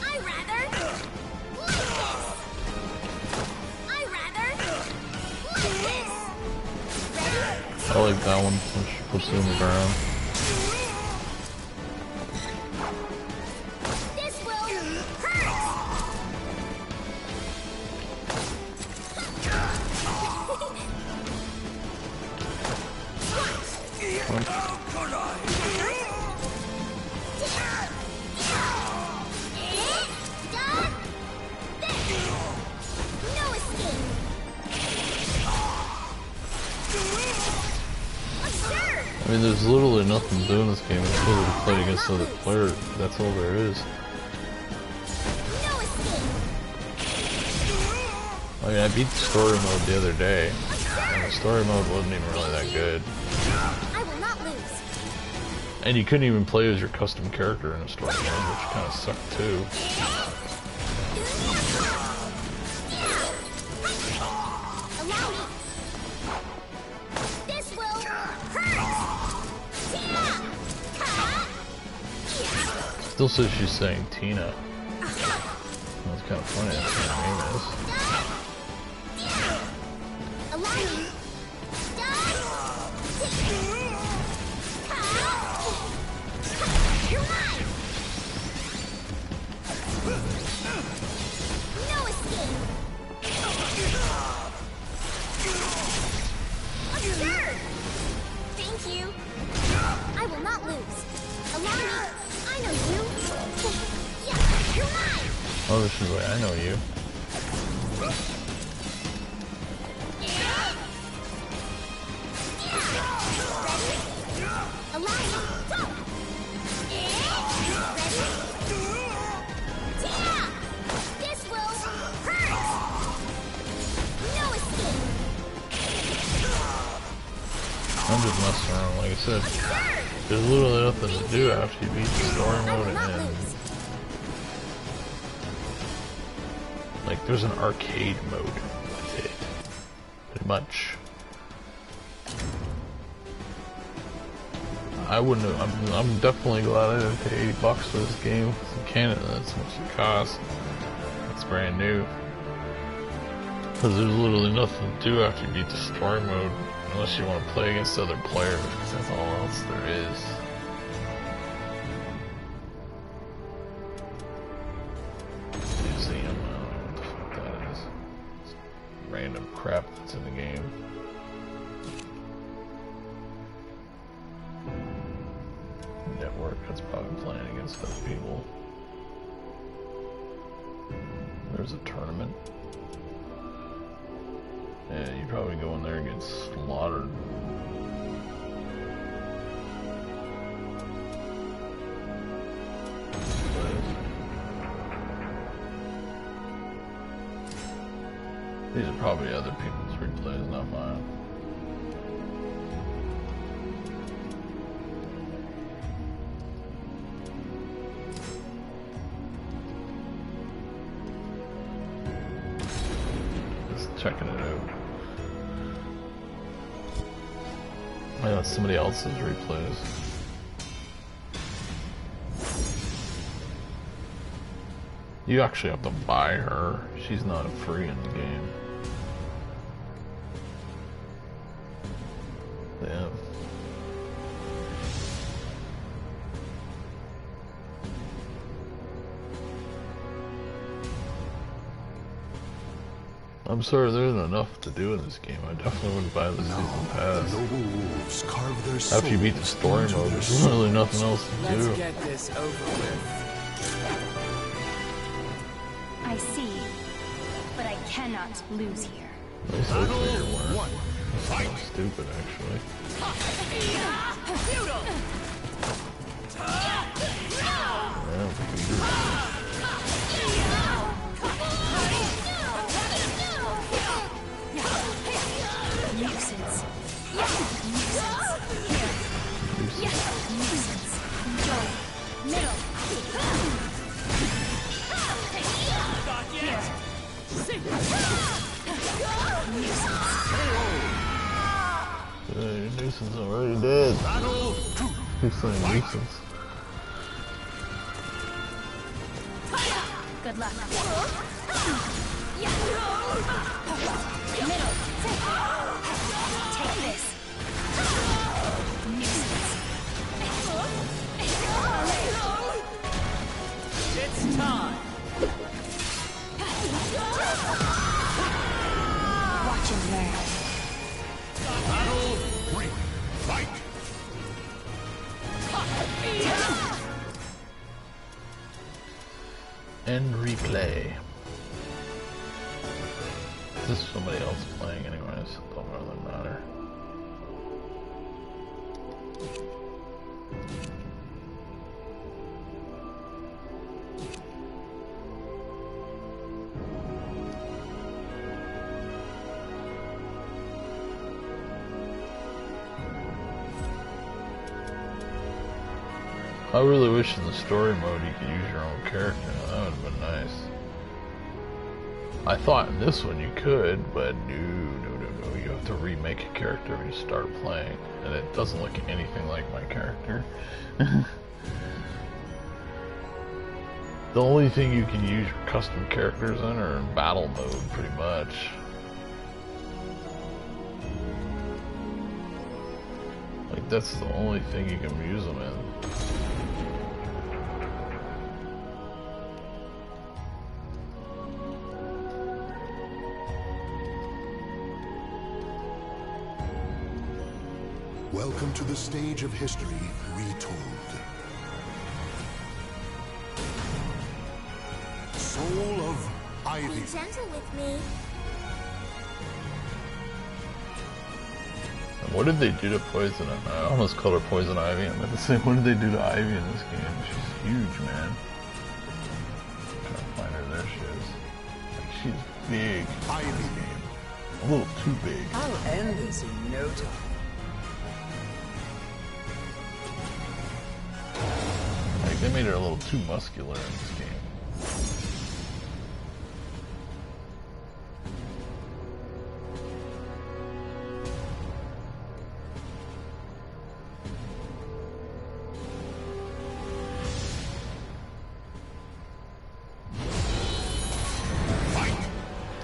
I rather like this. I rather like this. Ready? I like that one when she puts it in the ground. This will hurt. No escape. I mean, there's literally nothing to do in this game except to play against other players. That's all there is. No escape. I mean, I beat the story mode the other day, and the story mode wasn't even really that good. I will not lose. And you couldn't even play as your custom character in the story mode, which kind of sucked too. Allow me. This will hurt. Still says she's saying Tina. That's kind of funny. That's what her name is. Allow me. You're mine. No escape. Absurd. Thank you. I will not lose. Allow me. I know you. Yeah, you're mine. Oh, this is like, I know you. Allow me. Go. Ready? Tina! This will hurt. No escape. I'm just messing around, like I said. There's literally nothing to do after you beat the story mode and like there's an arcade mode with it. Pretty much. I wouldn't have, I'm definitely glad I didn't pay $80 for this game. It's in Canada, that's how much it costs. It's brand new. Because there's literally nothing to do after you beat the story mode. Unless you want to play against other players, because that's all else there is. Museum, I don't know what the fuck that is. It's random crap that's in the game. Network, that's probably playing against other people. There's a tournament. Yeah, you probably go in there and get slaughtered. These are probably other people's replays, not mine. Just checking it out. I know it's somebody else's replays. You actually have to buy her. She's not free in the game. Damn. I'm sorry, there isn't enough to do in this game. I definitely wouldn't buy the season pass. Noble wolves carve their After you beat the story into mode, their there's really nothing else to Let's do. get this over with. I see, but I cannot lose here. Nice outfit you're wearing. That's kind of stupid, actually. Yeah, I don't think you do that. Nuisance. Nuisance. Enjoy. Middle. Your nuisance already dead. Who's saying nuisance? Good luck. Middle. Take this. Nuisance. It's time. Watch and learn. battle. Ring. Fight. End replay. This is somebody else playing anyways. Don't really matter. I really wish in the story mode you could use your own character. That would have been nice. I thought in this one you could, but no. You have to remake a character when you start playing, and it doesn't look anything like my character. The only thing you can use your custom characters in are in battle mode, pretty much. Like, that's the only thing you can use them in. Welcome to the stage of history retold. Soul of Ivy. Be gentle with me. What did they do to Poison? I almost called her Poison Ivy. I'm about to say, what did they do to Ivy in this game? She's huge, man. I'm trying to find her. There she is. Like, she's big. Ivy. A little too big. I'll end this in no time. Like, they made her a little too muscular in this game.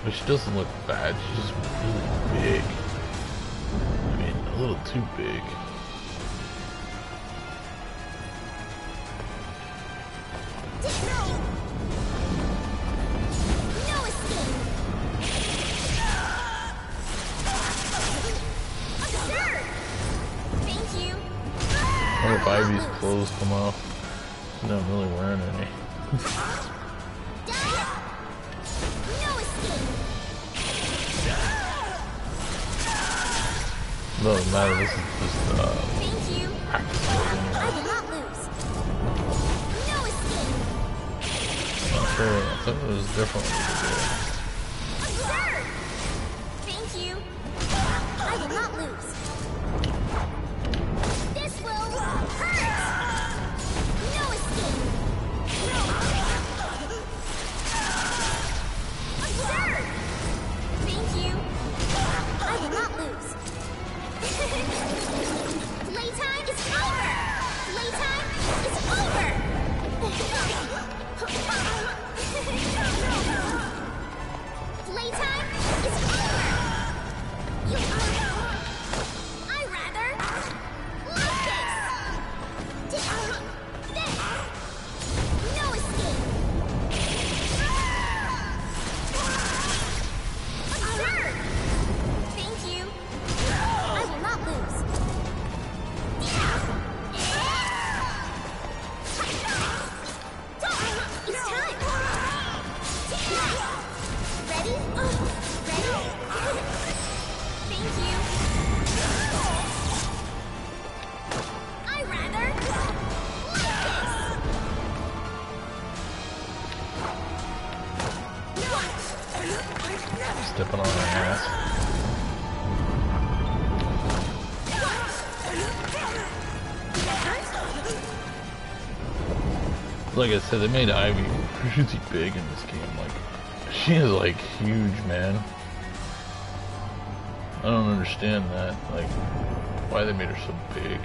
But she doesn't look bad, she's just really big. I mean, a little too big. No escape. Absurd. Thank you. I wonder if Ivy's clothes come off. She's not really wearing any. Doesn't matter, this is just Thank you. practice. I will not lose. No escape. Not sure, I thought it was different what they did. Absurd. Thank you. I will not lose. This will hurt. No escape. Absurd. Thank you. I will not lose. Playtime is over! Playtime is over! Playtime is over! I rather like this! This! No escape! Absurd! Thank you! I will not lose. It's time. Ready? Ready? Thank you. I rather like this. Stepping on her ass. Like I said, they made Ivy pretty big in this game. Like, she is like huge, man. I don't understand that. Like, why they made her so big.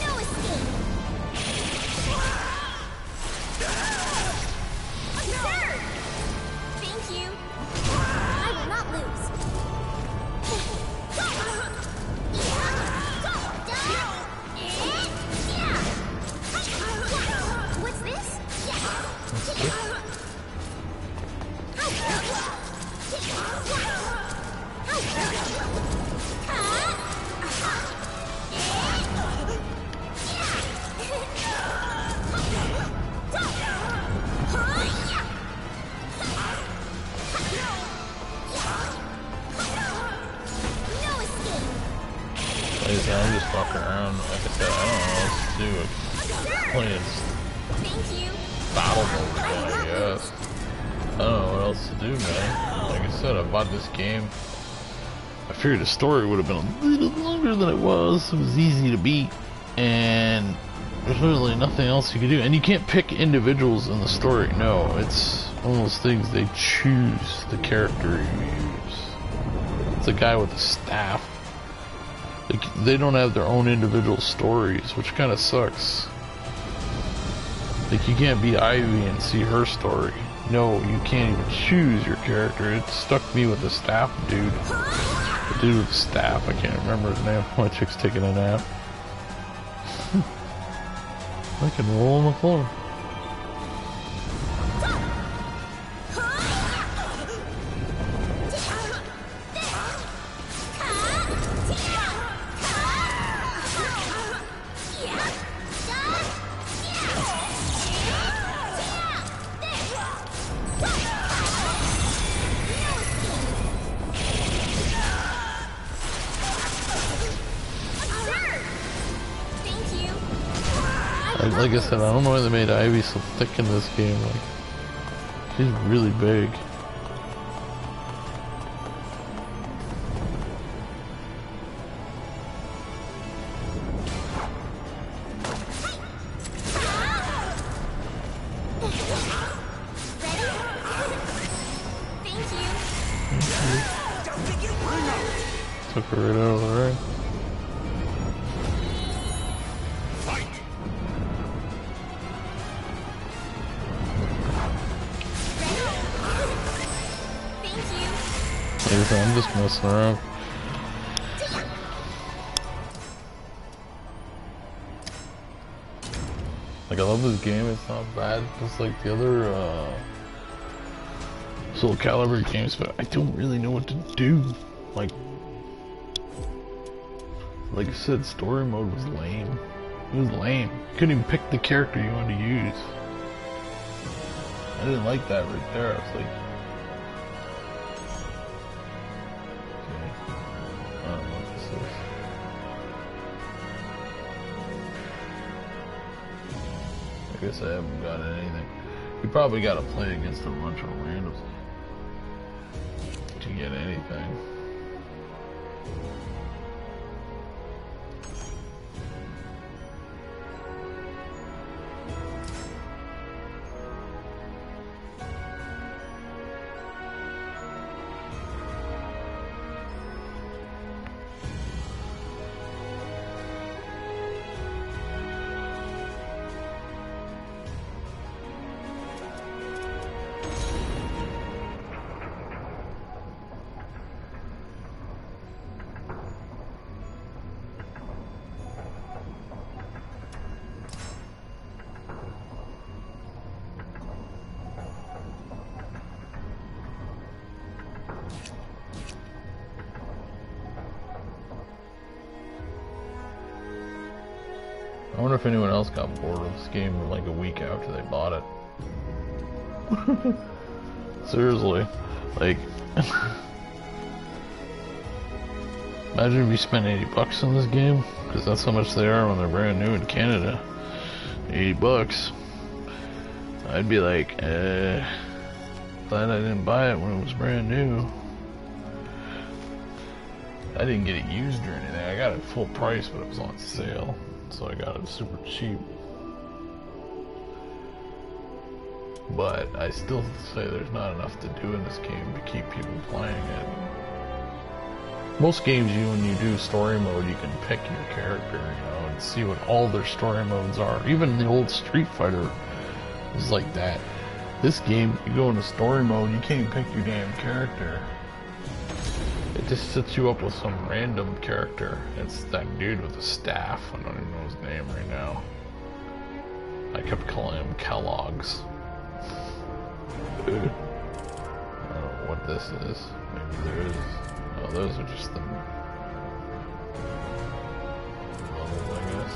No escape. Absurd. Thank you. I will not lose. What's this? Like I said, I'm just walking around. Like I said, I don't know what to do. Playing Thank you. battle mode again, I guess. I don't know what else to do, man. Like I said, I bought this game I figured the story would have been a little longer than it was. It was easy to beat, and there's really nothing else you can do. And you can't pick individuals in the story. No, it's one of those things they choose the character you use. It's a guy with a staff. They don't have their own individual stories, which kind of sucks. Like, you can't be Ivy and see her story. No, you can't even choose your character. It stuck me with the staff dude. The dude with the staff, I can't remember his name. My chick's taking a nap. I can roll on the floor. Like I said, I don't know why they made Ivy so thick in this game. Like, she's really big. Took her right out of the ring. I'm just messing around. Like, I love this game, it's not bad, just like the other Soulcalibur games, but I don't really know what to do. Like I said, story mode was lame. It was lame. You couldn't even pick the character you wanted to use. I didn't like that right there. I was like, I guess I haven't got anything. You probably got to play against a bunch of randoms to get anything. I wonder if anyone else got bored of this game like a week after they bought it. Seriously, like, imagine if you spent $80 on this game, because that's how much they are when they're brand new in Canada. $80. I'd be like, glad I didn't buy it when it was brand new. I didn't get it used or anything. I got it full price, but it was on sale. So I got it super cheap. But I still say there's not enough to do in this game to keep people playing it. Most games, when you do story mode, you can pick your character, you know, and see what all their story modes are. Even the old Street Fighter was like that. This game, you go into story mode, you can't even pick your damn character. It just sets you up with some random character. It's that dude with the staff. I don't even know his name right now. I kept calling him Kellogg's. I don't know what this is. Maybe there is. Oh, those are just the levels, I guess.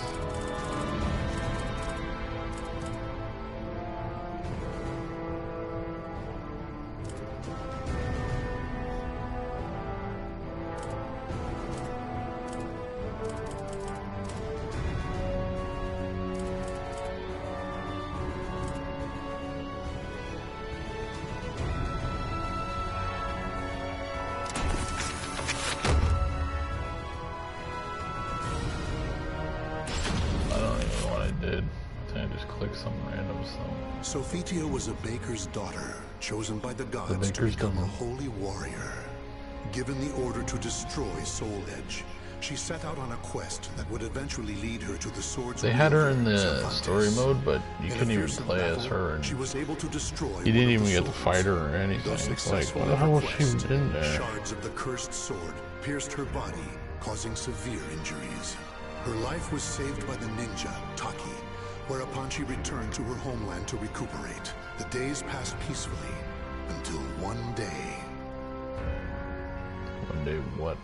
Sophia was a baker's daughter, chosen by the gods to baker's become a daughter. holy warrior. Given the order to destroy Soul Edge, she set out on a quest that would eventually lead her to the sword's They had her in wielder, the Cervantes. story mode, but you In a couldn't even fearsome play as battle, her. And she was able to destroy you didn't one of even the get to swords. fight her or anything. Though It's like, successful what the in hell her was she quest, in there? Shards of the cursed sword pierced her body, causing severe injuries. Her life was saved by the ninja, Taki, whereupon she returned to her homeland to recuperate. The days passed peacefully until one day. One day, what?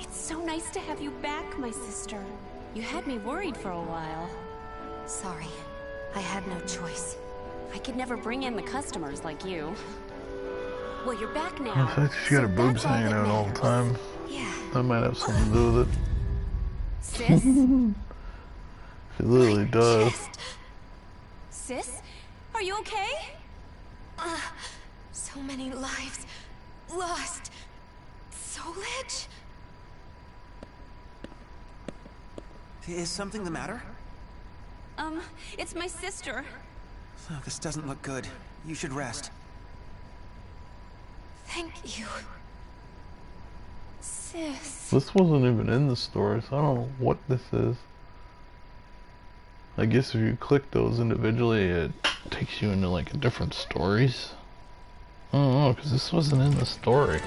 It's so nice to have you back, my sister. You had me worried for a while. Sorry, I had no choice. I could never bring in the customers like you. Well, you're back now. In fact, she got her boobs that's all hanging that out all the matters. time. Yeah. That might have something to do with it. Sis? She literally does. Chest. Sis? Are you okay? So many lives lost. Soul Edge? Is something the matter? It's my sister. Oh, this doesn't look good. You should rest. Thank you. Sis. This wasn't even in the story, so I don't know what this is. I guess if you click those individually, it takes you into like different stories. I don't know, because this wasn't in the story.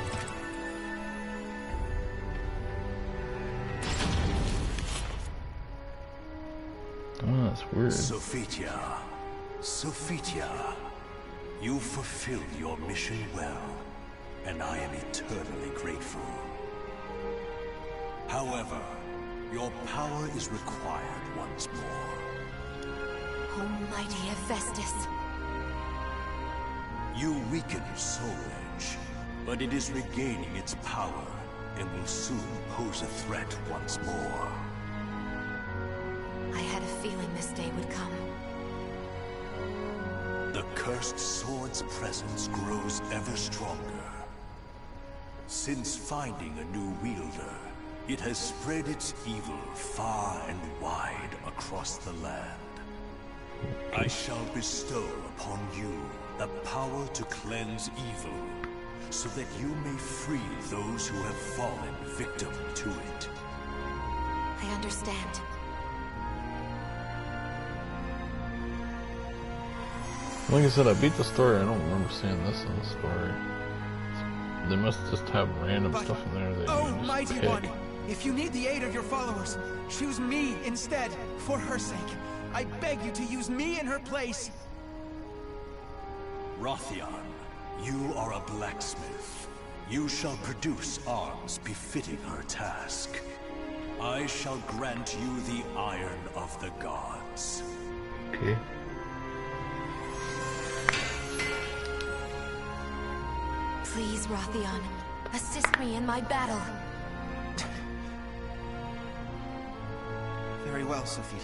Oh, that's weird. Sophia, you fulfilled your mission well, and I am eternally grateful. However, your power is required once more. Almighty Hephaestus. You weakened Soul Edge, but it is regaining its power and will soon pose a threat once more. I had a feeling this day would come. The cursed sword's presence grows ever stronger. Since finding a new wielder, it has spread its evil far and wide across the land. I shall bestow upon you the power to cleanse evil, so that you may free those who have fallen victim to it. I understand. Like I said, I beat the story. I don't remember seeing this in the story. They must just have random stuff in there that Oh, you can just mighty pick. one! If you need the aid of your followers, choose me instead, for her sake. I beg you to use me in her place. Rothion, you are a blacksmith. You shall produce arms befitting her task. I shall grant you the iron of the gods. Okay. Please, Rothion, assist me in my battle. Very well, Sophia.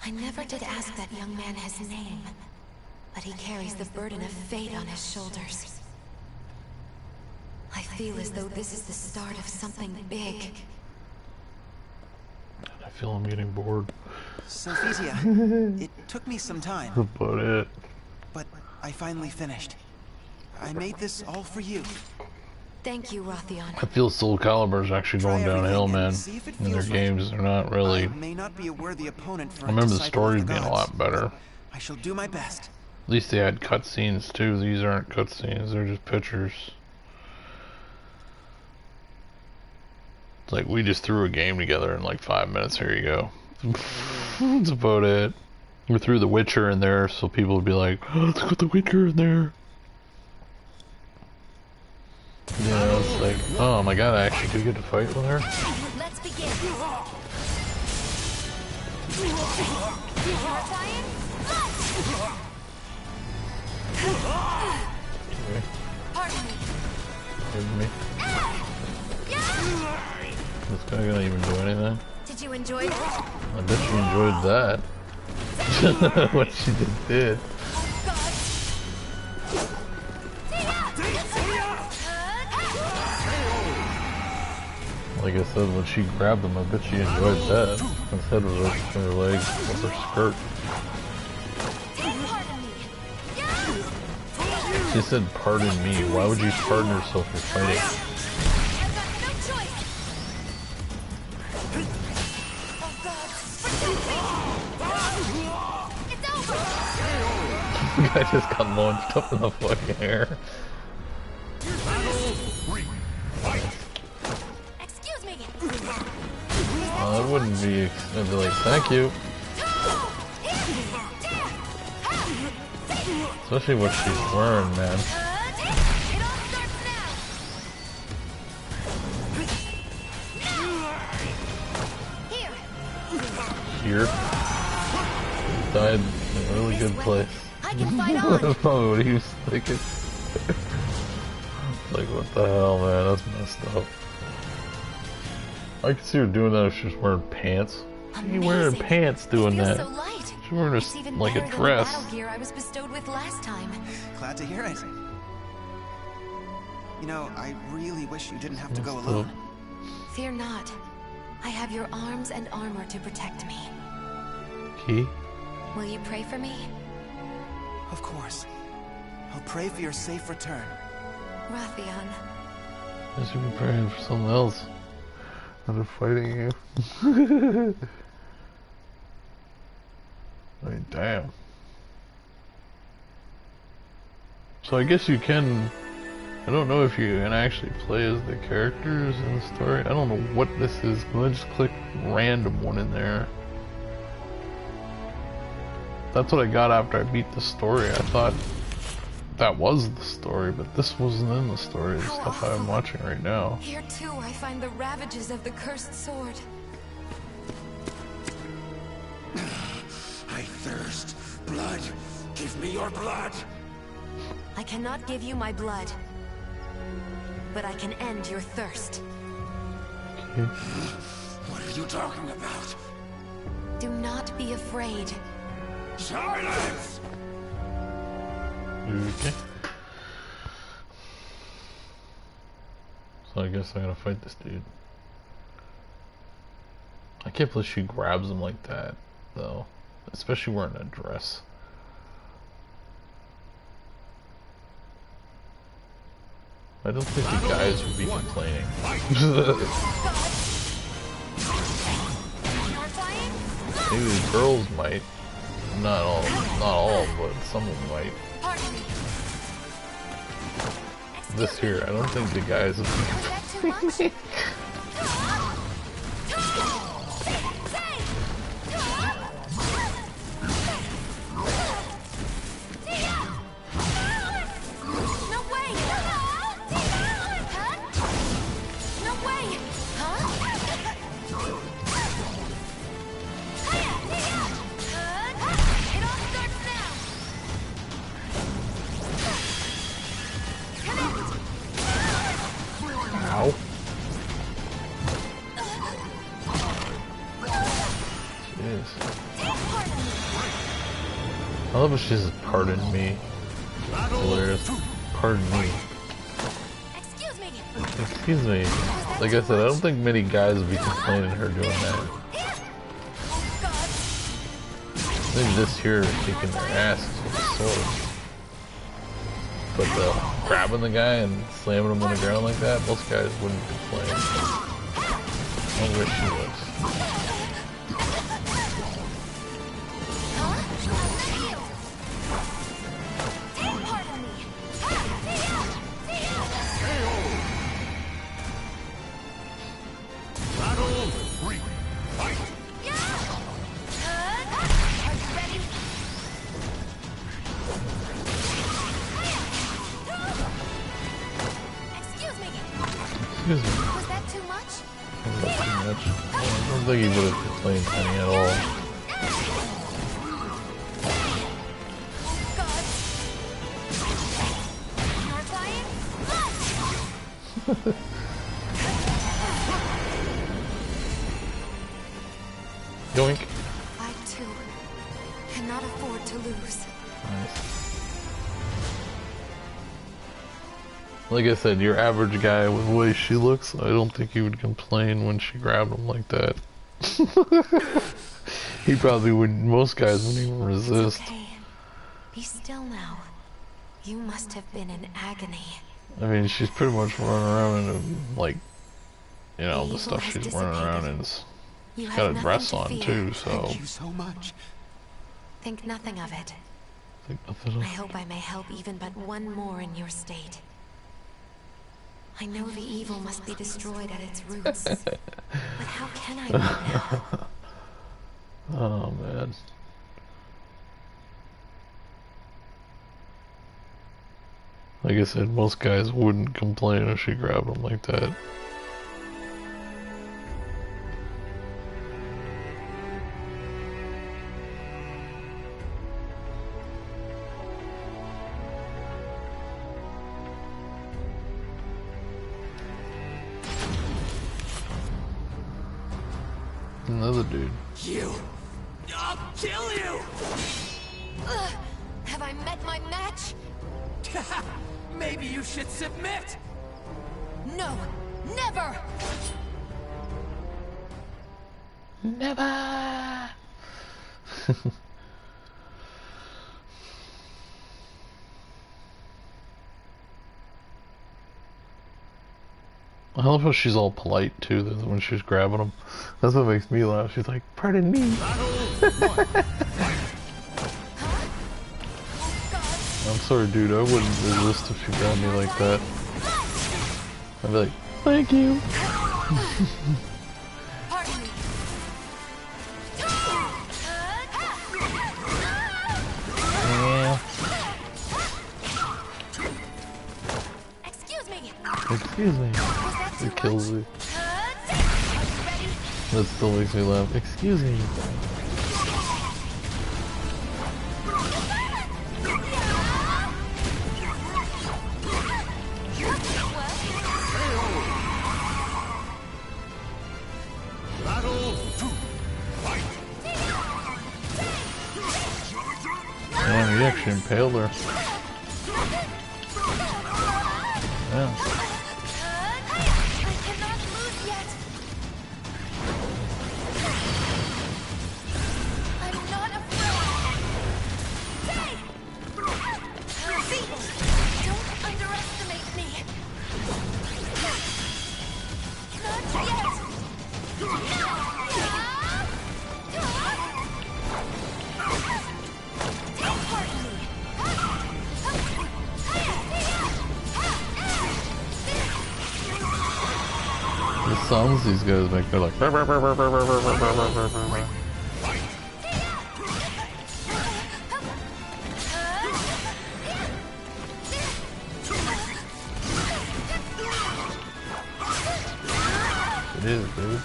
I never did ask that young man his name, but he carries the burden of fate on his shoulders. I feel as though this is the start of something big. I feel I'm getting bored. Sophia, it took me some time, That's about it. but I finally finished. I made this all for you. Thank you, Rothion. I feel Soulcalibur is actually going Try downhill, everything man. and see if it In their feels right. games, they're not really. I may not be a worthy opponent for I remember a the disciple of stories the being a gods, lot better. but I shall do my best. At least they had cutscenes too. These aren't cutscenes; they're just pictures. It's like we just threw a game together in like 5 minutes. Here you go. That's about it. We threw The Witcher in there, so people would be like, "Oh, let's put The Witcher in there." You know, it's like, oh my god, I actually do get to fight with her. Let's begin. Terrifying? Okay. Pardon me. Pardon me. This guy gonna even do anything? Did you enjoy that? I bet she enjoyed that. What she did. Like I said, when she grabbed him, I bet she enjoyed that. His head was right between her legs with her skirt. She said, pardon me. Why would you pardon yourself for fighting? The guy just got launched up in the fucking air. Excuse me. That wouldn't be. I'd be like, thank you. Especially what she's wearing, man. Here. Died in a really good place. I can fight on. That's probably what he was thinking. Like, what the hell, man? That's messed up. I could see her doing that if she was wearing pants. Why are you wearing pants doing that? So light. She's wearing It's even like a better than the dress. battle gear I was bestowed with last time. Glad to hear it. You know, I really wish you didn't have to go Messed alone. up. Fear not. I have your arms and armor to protect me. Key? Will you pray for me? Of course. I'll pray for your safe return. Rathian. I should be praying for something else. Instead of fighting you. I mean, damn. So I guess you can... I don't know if you can actually play as the characters in the story. I don't know what this is. Let me just click random one in there. That's what I got after I beat the story. I thought that was the story, but this wasn't in the story. The stuff I'm watching right now. Here too I find the ravages of the cursed sword. I thirst. Blood. Give me your blood. I cannot give you my blood, but I can end your thirst. Okay. What are you talking about? Do not be afraid. Silence! Okay. So I guess I'm gonna fight this dude. I can't believe she grabs him like that, though. Especially wearing a dress. I don't think the guys would be complaining. Maybe the girls might. Not all, but some of them might. This here, I don't think the guys would be complaining. Ow. Jeez. I love when she says, pardon me. It's hilarious. Pardon me. Excuse me. Like I said, I don't think many guys would be complaining her doing that. Maybe this here is kicking their asses with the sword. But grabbing the guy and slamming him on the ground like that, most guys wouldn't complain. I wish she was. Excuse me. Was that too much? Was that too much? I don't think he would have complained any at all. Yoink. I too cannot afford to lose. Nice. Like I said, your average guy with the way she looks, I don't think he would complain when she grabbed him like that. He probably wouldn't, most guys wouldn't even resist. It's okay. Be still now. You must have been in agony. I mean, she's pretty much running around in, like, you know, the stuff she's running around in. She's got a dress on too, so. Thank you so much. Think nothing of it. Think nothing of I hope I may help even but one more in your state. I know the evil must be destroyed at its roots. But how can I know now? Oh, man. Like I said, most guys wouldn't complain if she grabbed them like that. Another dude. You! I'll kill you! Have I met my match? Maybe you should submit! No! Never! Never! I love how she's all polite too when she's grabbing him. That's what makes me laugh. She's like, "Pardon me." I'm sorry, dude. I wouldn't resist if she grabbed me like that. I'd be like, "Thank you." Yeah. Excuse me. It kills me. That still makes me laugh. Excuse me. Man, he actually impaled her. Yeah. The sounds these guys make, they're like. It is, dude.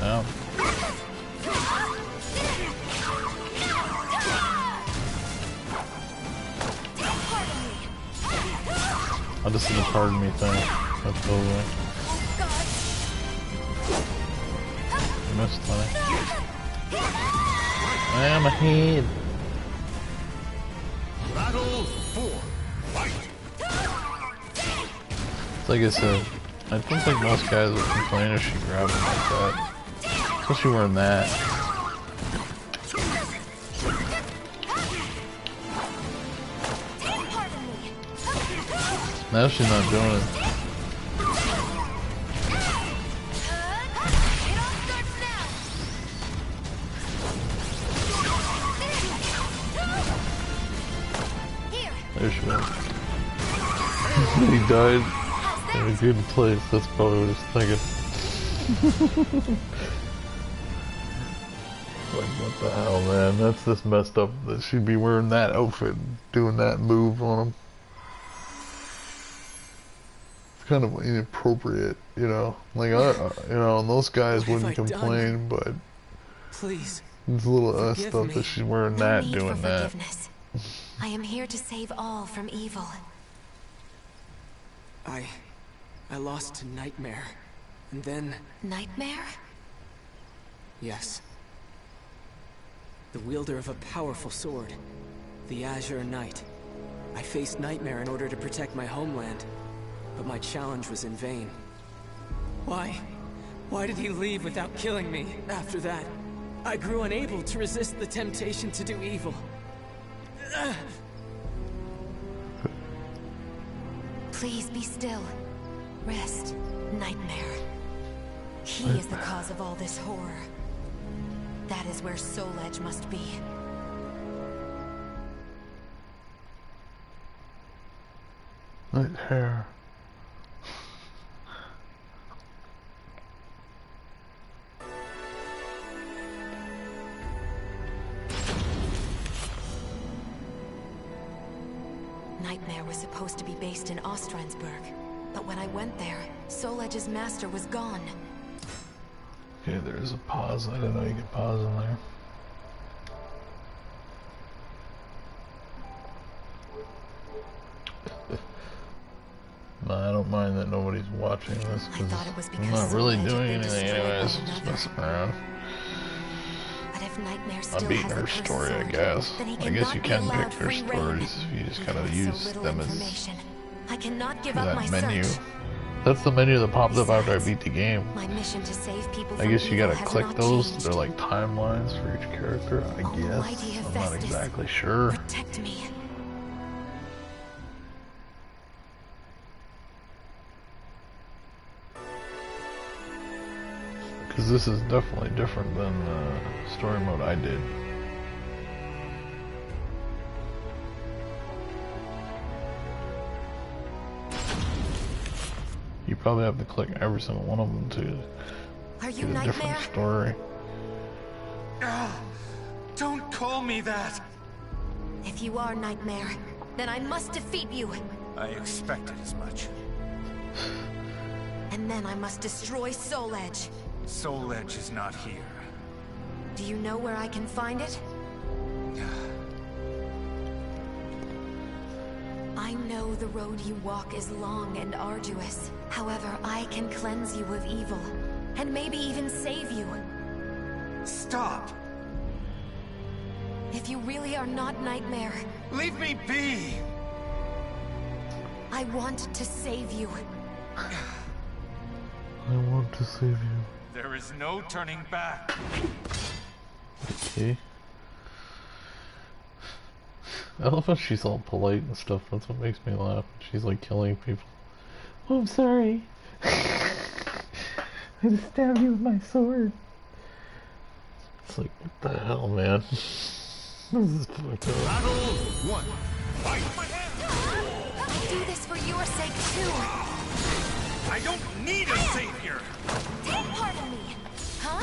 Wow. Oh, this is a pardon me thing. That's over. I missed that. I am ahead. Battle 4. Fight. Like I said, I don't think most guys would complain if she grabbed them like that. Especially wearing that. Now she's not doing it. There she went. He died in a good place. That's probably what he's thinking. like, what the hell, man? That's just messed up that she'd be wearing that outfit, doing that move on him. It's kind of inappropriate, you know? Like, you know, and those guys wouldn't complain, but please, it's a little messed up that she's wearing that, doing that. I am here to save all from evil. I lost to Nightmare, and then... Nightmare? Yes. The wielder of a powerful sword, the Azure Knight. I faced Nightmare in order to protect my homeland, but my challenge was in vain. Why? Why did he leave without killing me? After that, I grew unable to resist the temptation to do evil. Please be still. Rest, Nightmare. He is the cause of all this horror. That is where Soul Edge must be. Night hair. Nightmare was supposed to be based in Ostransburg, but when I went there, Soul Edge's master was gone. Okay, there's a pause. I didn't know you could pause in there. No, I don't mind that nobody's watching this because I'm not really doing anything anyways, just messing around. I'm beating her story, I guess. I guess you can pick her stories if you just kind of use them as that menu. That's the menu that popped up after I beat the game. I guess you gotta click those. They're like timelines for each character, I guess. I'm not exactly sure. Because this is definitely different than the story mode I did. You probably have to click every single one of them to get a different story. Don't call me that! If you are Nightmare, then I must defeat you. I expected as much. And then I must destroy Soul Edge. Soul Edge is not here. Do you know where I can find it? I know the road you walk is long and arduous. However, I can cleanse you of evil, and maybe even save you. Stop! If you really are not Nightmare... Leave me be! I want to save you. I want to save you. There is no turning back. Okay. I love how she's all polite and stuff. That's what makes me laugh. She's like killing people. Oh, I'm sorry. I just stabbed you with my sword. It's like, what the hell, man? This is fucked up. Battle 1. Fight my hand. I do this for your sake too. I don't need a savior. Take part in me. Huh?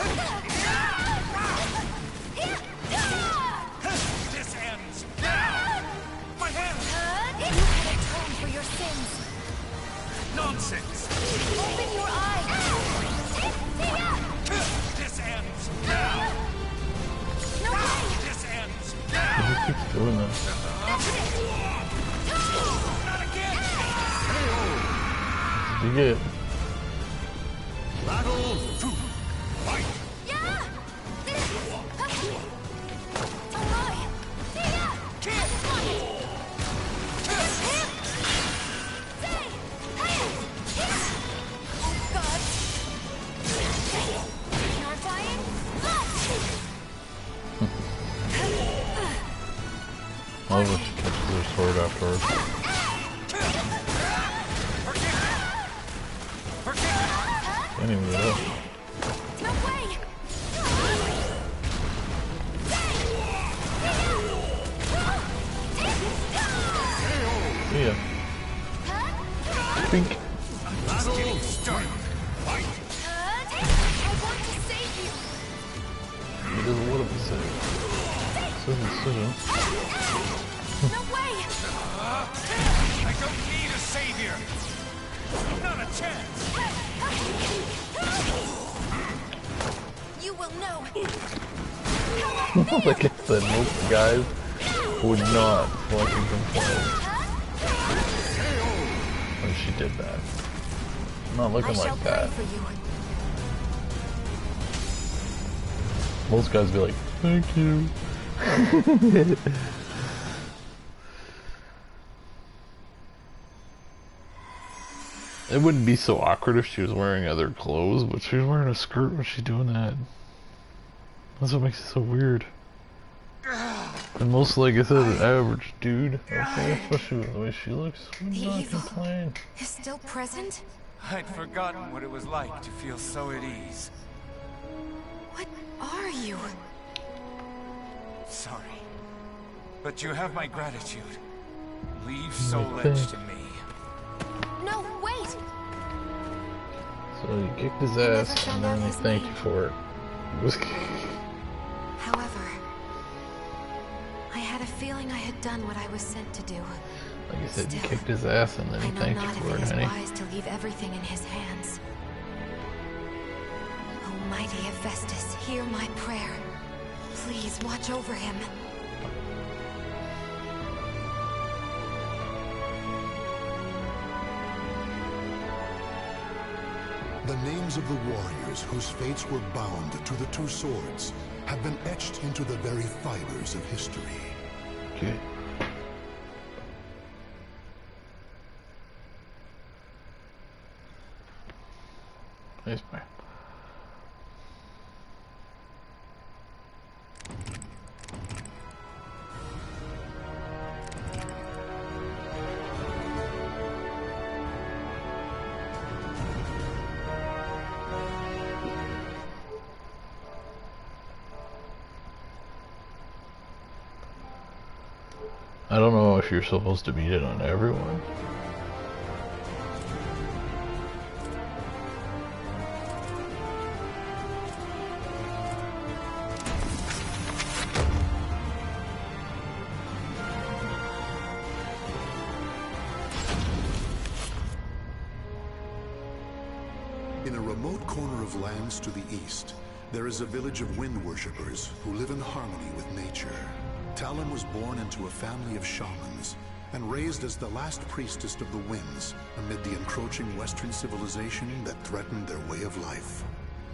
This ends now. My hand. You can atone for your sins. Nonsense. Open your eyes. This ends now. No way. This ends now. He keeps doing that. Not again. You get it. Battle 2. Fight. I love when she catches her sword afterwards. Can't even get up. See ya. Pink. Battle start. Fight. I want to save you. He doesn't want to be saved. Soon. No way! I don't need a savior! Not a chance! You will know! Like I said, most guys would not fucking complain when she did that. Not looking like that. Most guys be like, thank you. It wouldn't be so awkward if she was wearing other clothes, but she's wearing a skirt when she's doing that. That's what makes it so weird. And most, like I said, an average dude, okay, especially with the way she looks, would not complain. Is still present? I'd forgotten what it was like to feel so at ease. What are you? Sorry. But you have my gratitude. Leave Soul Edge to me. No, wait! So you kicked his ass, and then he thanked you for it. However, I had a feeling I had done what I was sent to do. Like I said, you kicked his ass, and then he thanked you for it, honey. I know not if it is wise to leave everything in his hands. Almighty Hephaestus, hear my prayer. Please watch over him. The names of the warriors whose fates were bound to the two swords have been etched into the very fibers of history. Okay. Nice, man. I don't know if you're supposed to beat it on everyone. In a remote corner of lands to the east, there is a village of wind worshippers who live in harmony with nature. Talon was born into a family of shamans and raised as the last priestess of the winds amid the encroaching Western civilization that threatened their way of life.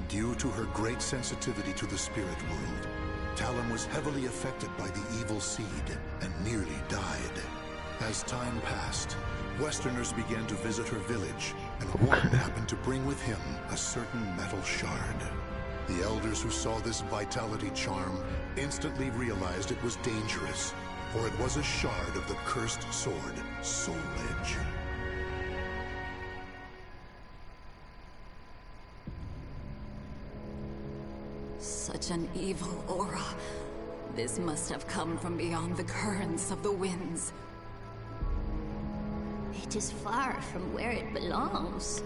Due to her great sensitivity to the spirit world, Talon was heavily affected by the evil seed and nearly died. As time passed, Westerners began to visit her village, and one happened to bring with him a certain metal shard. The elders who saw this vitality charm instantly realized it was dangerous, for it was a shard of the cursed sword, Soul Edge. Such an evil aura. This must have come from beyond the currents of the winds. It is far from where it belongs.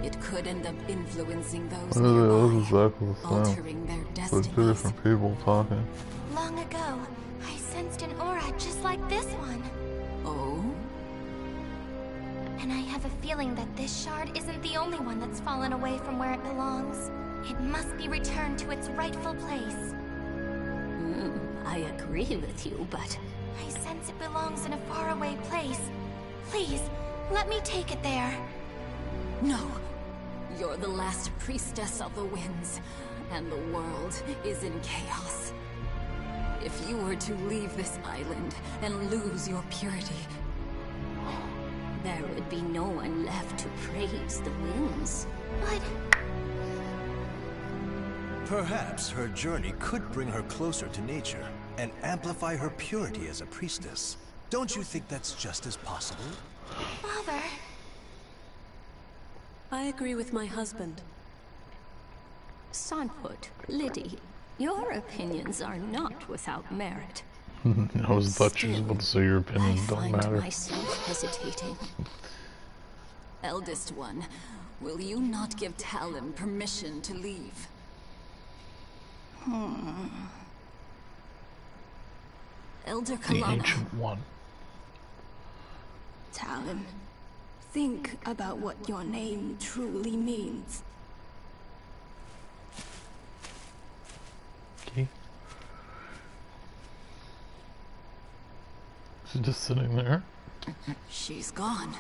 It could end up influencing those That nearby, was exactly the same. altering their But destinies. two different people talking. Long ago, I sensed an aura just like this one. Oh? And I have a feeling that this shard isn't the only one that's fallen away from where it belongs. It must be returned to its rightful place. I agree with you, but... I sense it belongs in a faraway place. Please, let me take it there. No! You're the last priestess of the winds, and the world is in chaos. If you were to leave this island and lose your purity... there would be no one left to praise the winds. But... Perhaps her journey could bring her closer to nature and amplify her purity as a priestess. Don't you think that's just as possible? Father... I agree with my husband. Sonput, Liddy, your opinions are not without merit. I was thought she was about to say your opinions don't matter. I find myself hesitating. Eldest one, will you not give Talon permission to leave? Elder The Kalana. Ancient One. Talon, think about what your name truly means. Okay. She's just sitting there. She's gone.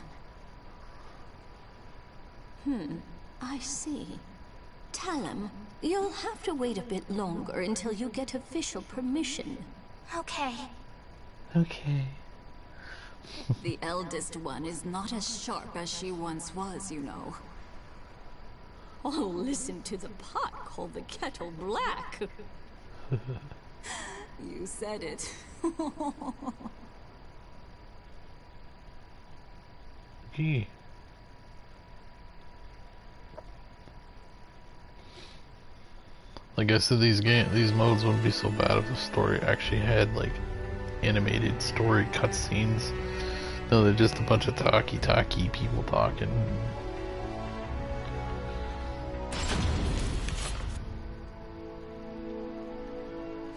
I see. Talon, you'll have to wait a bit longer until you get official permission. Okay. Okay. The eldest one is not as sharp as she once was, you know. Oh, listen to the pot call the kettle black. You said it. Okay. Like I said, these modes wouldn't be so bad if the story actually had like animated story cutscenes. No, they're just a bunch of talky people talking.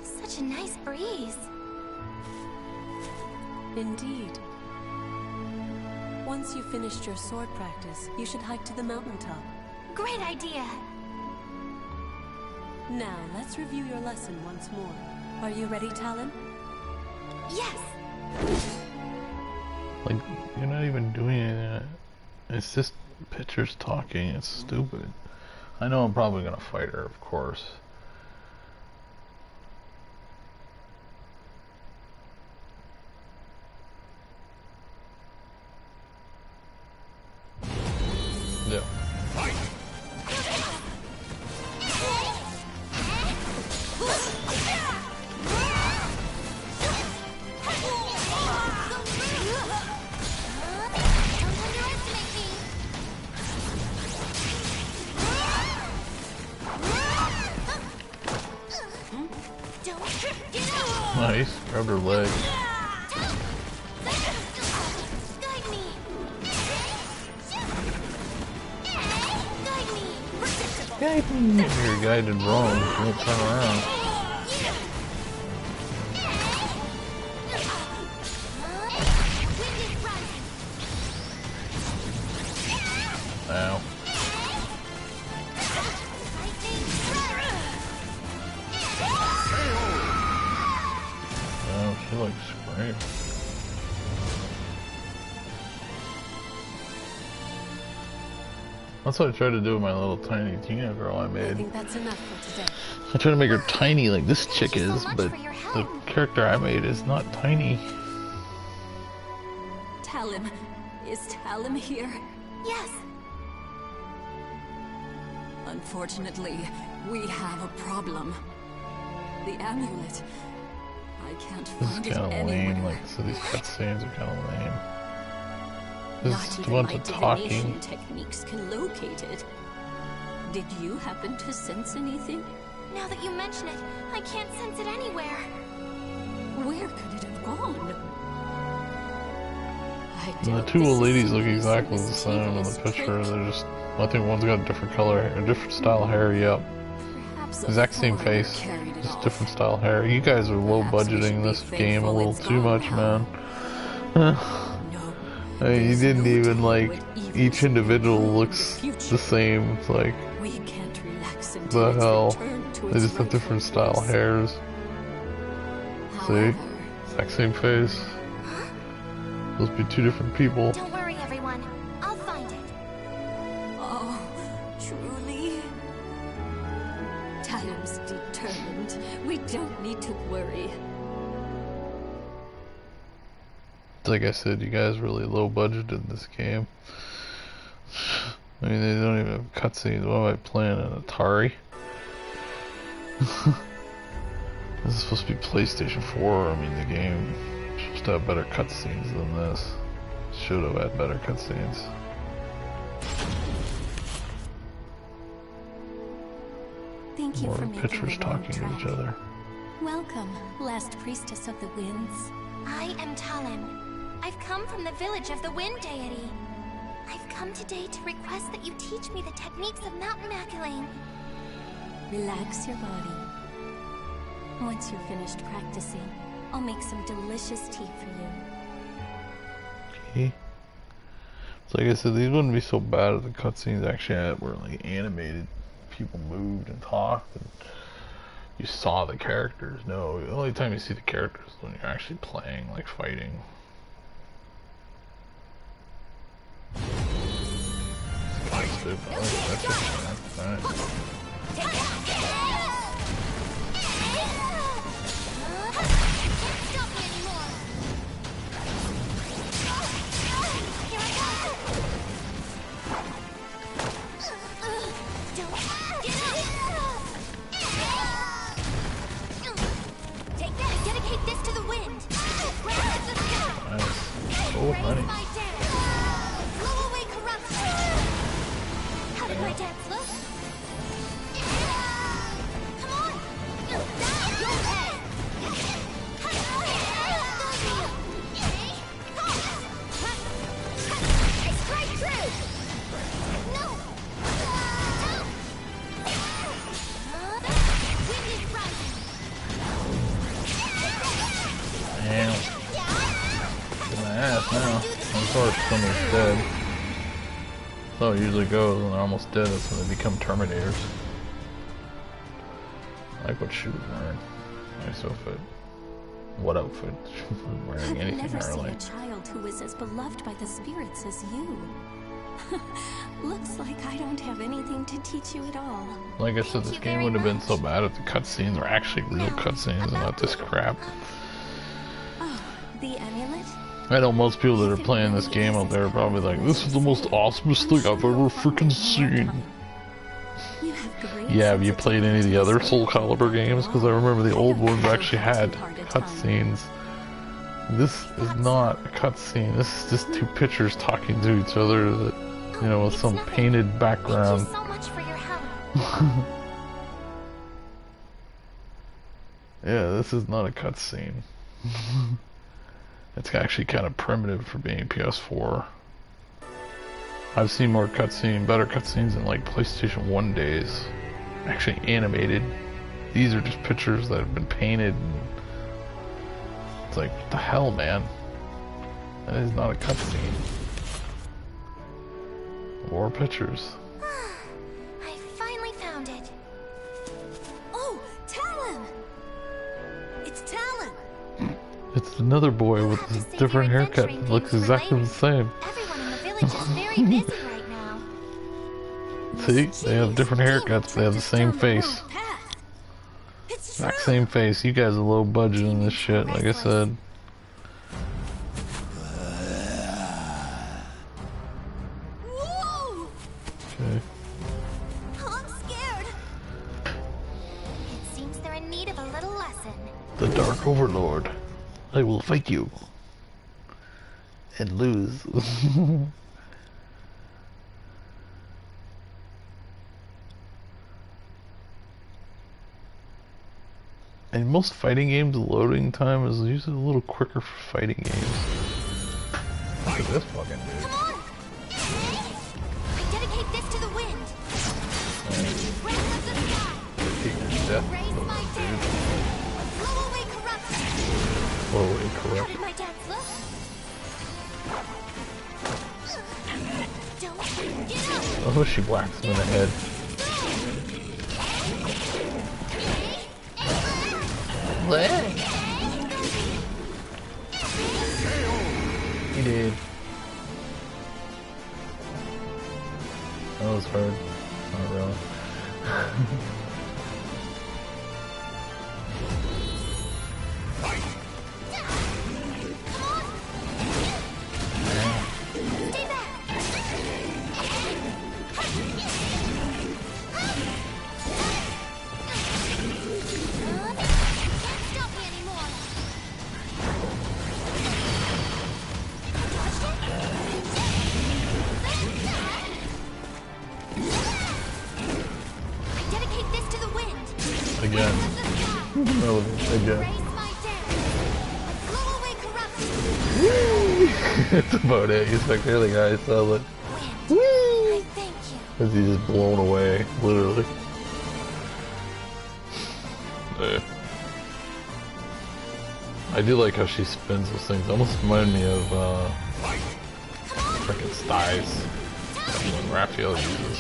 Such a nice breeze. Indeed. Once you've finished your sword practice, you should hike to the mountaintop. Great idea. Now, let's review your lesson once more. Are you ready, Talon? Yes. Like, you're not even doing it. It's just pictures talking. It's stupid. I know I'm probably gonna fight her, of course. Yeah. Nice, grabbed her leg. You're guided wrong, you won't turn around. Ow. Oh, she looks great. That's what I tried to do with my little tiny Tina girl I made. I think that's enough for today. I tried to make her tiny like this chick is, but the character I made is not tiny. Talon, is Talon here? Yes. Unfortunately, we have a problem. The amulet. I can't This find is it kind of anywhere. lame, like, so these cutscenes are kind of lame. Not This is a even bunch my of divination talking. techniques can locate it. Did you happen to sense anything? Now that you mention it, I can't sense it anywhere. Where could it have gone? And the two old ladies look exactly the same in the picture. They're just, I think one's got a different color, a different style hair. Yep, exact same face, just different style hair. You guys are low budgeting this game a little too much, man. I mean, you didn't even like each individual looks the same. It's like, the hell? They just have different style hairs. See, exact same face. Those be two different people. Don't worry, everyone. I'll find it. Oh, truly? Talon's determined. We don't need to worry. Like I said, you guys really low budgeted this game. I mean, they don't even have cutscenes. What am I playing, an Atari? This is supposed to be PlayStation 4. I mean, the game is supposed to have better cutscenes than this. Should have had better cutscenes. Thank you More for making pictures the long talking to trek. each other. Welcome, last priestess of the winds. I am Talon. I've come from the village of the wind deity. I've come today to request that you teach me the techniques of Mountain Maculaine. Relax your body. Once you're finished practicing, I'll make some delicious tea for you. Okay. So like I said, these wouldn't be so bad if the cutscenes actually were like animated. People moved and talked and you saw the characters. No, the only time you see the characters is when you're actually playing, like fighting. Stupid. Oh, that's just fine. Dedicate this to the wind. Nice. Oh, honey. Blow away corruption. How did my dance look? Come on. Go ahead. Strike true. No. Wind is rising. Damn. Get my ass now. Of course, someone's dead. That's how it usually goes when they're almost dead. That's when they become Terminators. I like what she was wearing. Nice outfit. What outfit? She wasn't wearing anything I've never early. seen a child who is as beloved by the spirits as you. Looks like I don't have anything to teach you at all. Like I said, this game would have been so bad if the cutscenes were actually real cutscenes and not this crap. Oh, the amulet? I know most people that are playing this game out there are probably like, this is the most awesomest thing I've ever freaking seen. Yeah, have you played any of the other Soulcalibur games? Because I remember the old ones actually had cutscenes. This is not a cutscene. This is just two pictures talking to each other that, you know, with some painted background. Thank you so much for your help. Yeah, this is not a cutscene. It's actually kind of primitive for being PS4. I've seen more better cutscenes in like PlayStation 1 days. Actually animated. These are just pictures that have been painted. It's like, what the hell, man? That is not a cutscene. More pictures. I finally found it. Oh, Talon! It's Talon! It's another boy with a different haircut. It looks exactly the same. Everyone in the village is very busy right now. See? They have different haircuts, but they have the same face. Exact same face. You guys are low budget in this shit, like I said. Whoa! Okay. I'm scared. It seems they're in need of a little lesson. The Dark Overlord. I will fight you. And lose. In most fighting games, the loading time is usually a little quicker for fighting games. Look at this fucking dude. Come on! I dedicate this to the wind. Raise up the sky. Raise my dance. Blow away corruption. Blow away How corruption. did my dance look? Don't get up. Oh, she whacks him in the head. What? He did. That was hard. Not really. Stay back. Can't stop me anymore. I dedicate this to the wind. Again. Again. Raise my dance. Blow away corruption. That's about it. He's like, really, guys. So like, I thank you. because he's just blown away, literally. I do like how she spins those things. Almost remind me of frickin' styes when Raphael uses.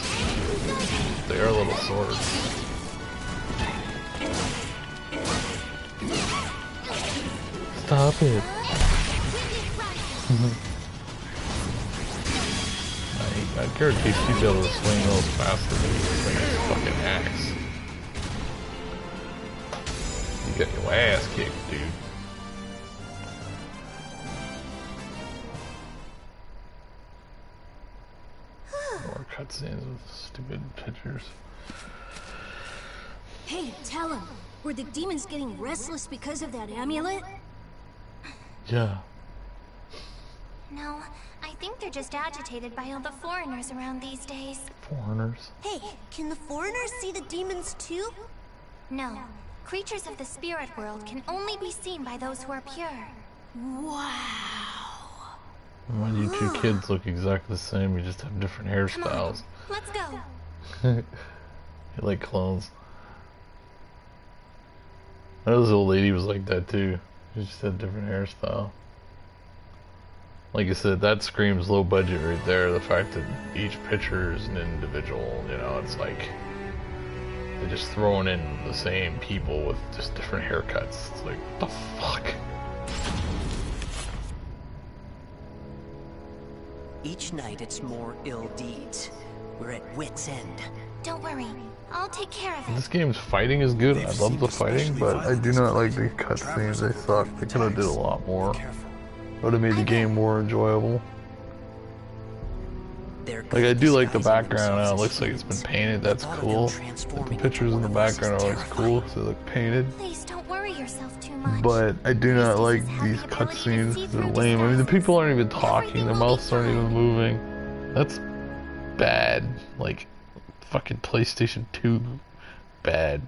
They are little swords. Stop it. I guarantee she'd be able to swing those faster than you swing this fucking axe. You got your ass kicked, dude. More cutscenes with stupid pictures. Hey, tell him. Were the demons getting restless because of that amulet? Yeah. No, I think they're just agitated by all the foreigners around these days. Foreigners? Hey, can the foreigners see the demons too? No. Creatures of the spirit world can only be seen by those who are pure. Wow. When you two kids look exactly the same, you just have different hairstyles. Let's go. You're like clones. I know this old lady was like that too. She just had a different hairstyle. Like I said, that screams low budget right there. The fact that each picture is an individual, you know, it's like they're just throwing in the same people with just different haircuts. It's like, what the fuck? Each night it's more ill deeds. We're at wit's end. Don't worry, I'll take care of it. This game's fighting is good. I love the fighting, but I do not like the cutscenes. They suck. They could have did a lot more. Would have made the game more enjoyable. Like, I do like the background now. It looks like it's been painted. That's cool. Like, the pictures in the background are always cool because they look painted. Please don't worry yourself too much. But I do not like these cutscenes. They're lame. I mean, the people aren't even talking. Their mouths aren't even moving. That's bad. Like, fucking PlayStation 2 bad.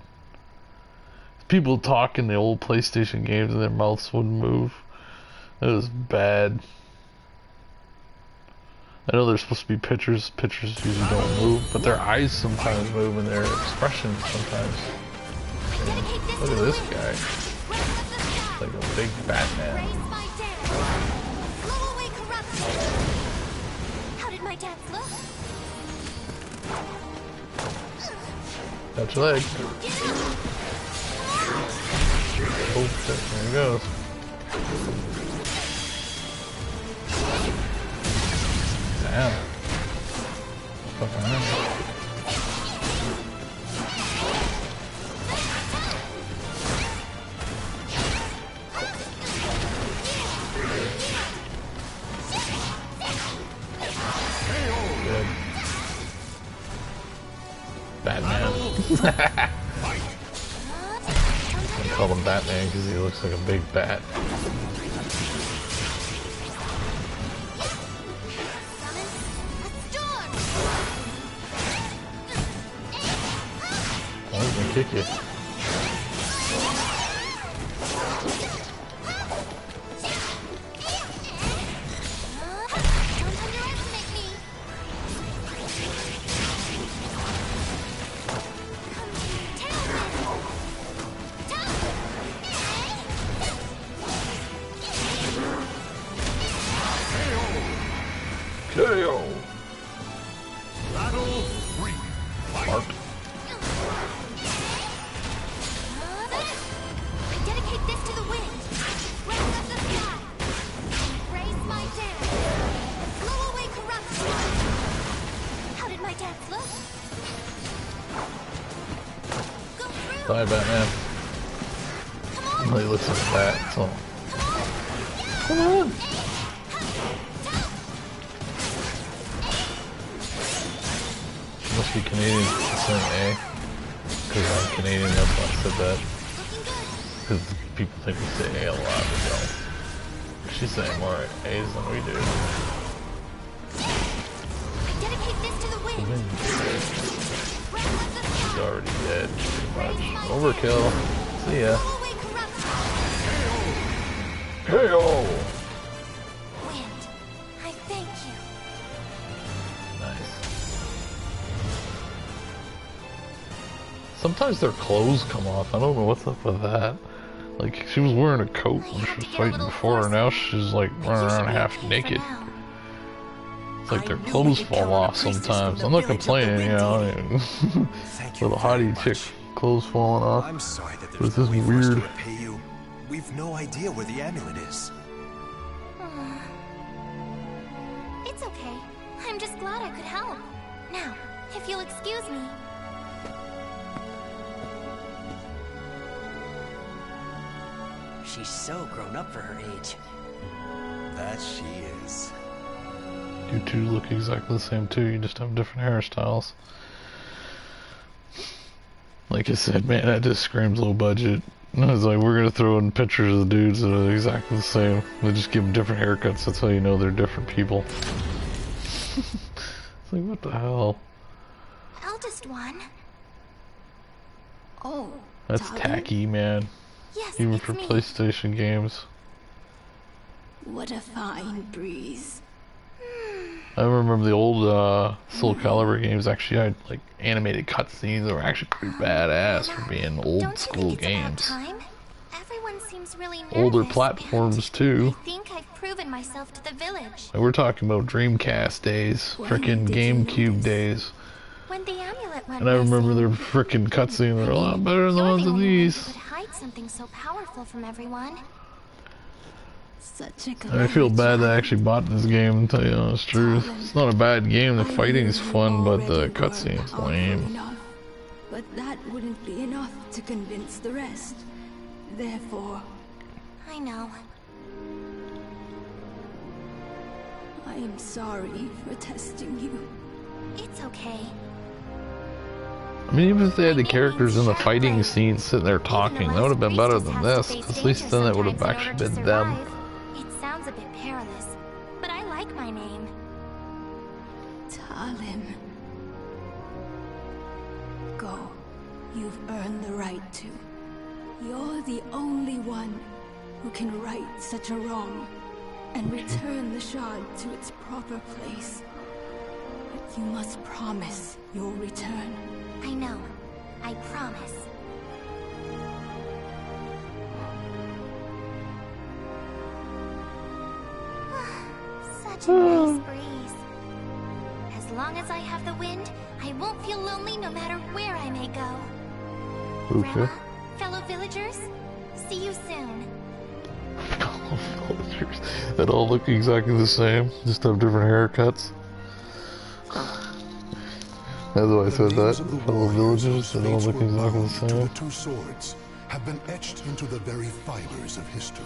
People talk in the old PlayStation games and their mouths wouldn't move. That was bad. I know there's supposed to be pictures. Pictures usually don't move, but their eyes sometimes move and their expressions sometimes. Look at this guy. It's like a big Batman. How did my dance look? Touch leg. Oh shit, there he goes. Damn. Fucking hell. Good. Batman. I call him Batman because he looks like a big bat. Oh, he's gonna kick you. KO. Battle 3. Mark. I dedicate this to the wind. Raise up the sky. Raise my dance. Blow away corruption. How did my dance look? Go through. Bye, Batman. Well, he looks like a bat, so. Come on. Must be Canadian saying A. Because I'm Canadian, that's why I said that. Because people think we say A a lot, but don't. She's saying more A's than we do. I dedicate this to the wind. She's already dead, pretty much. Overkill. See ya. KO! Wind, I thank you. Nice. Sometimes their clothes come off. I don't know what's up with that. Like, she was wearing a coat when she was fighting before, and now she's like running around half naked. It's like their clothes fall off sometimes. I'm not complaining, you know. Little hottie chick clothes falling off. I'm sorry that But there's this no way is for us to weird. repay you. We've no idea where the amulet is. It's okay. I'm just glad I could help. Now, if you'll excuse me. She's so grown up for her age. That she is. You two look exactly the same too, you just have different hairstyles. Like I said, man, that just screams low budget. I was like, we're gonna throw in pictures of the dudes that are exactly the same. They just give them different haircuts, that's how you know they're different people. It's like, what the hell? Eldest one. Oh, That's tacky, man. Yes, even it's for me. PlayStation games. What a fine breeze. I remember the old Soulcalibur games actually had like animated cutscenes that were actually pretty badass for being old school games. Time? Everyone seems really nervous. Older platforms too. I think I've proven myself to the village. Like, we're talking about Dreamcast days, frickin' GameCube days. When the amulet went And I remember their frickin' cutscenes were a lot better than the ones of these. could hide something so powerful from everyone. Such a good I feel bad that I actually bought this game, to tell you the honest truth. It's not a bad game, the fighting is fun, but the cutscene's lame. But that wouldn't be enough to convince the rest. Therefore, I know. I am sorry for testing you. It's okay. I mean, even if they had the characters in the fighting scene sitting there talking, that would have been better than this, 'cause at least then it would have actually been them. It sounds a bit perilous, but I like my name. Talim. Go. You've earned the right to. You're the only one who can right such a wrong and return the shard to its proper place. But you must promise you'll return. I know. I promise. Such a nice breeze. As long as I have the wind, I won't feel lonely no matter where I may go. Okay. Grandma, fellow villagers, see you soon. That all look exactly the same, just have different haircuts. That's why I said that. Fellow villagers, they all look exactly the same. The two swords have been etched into the very fibers of history.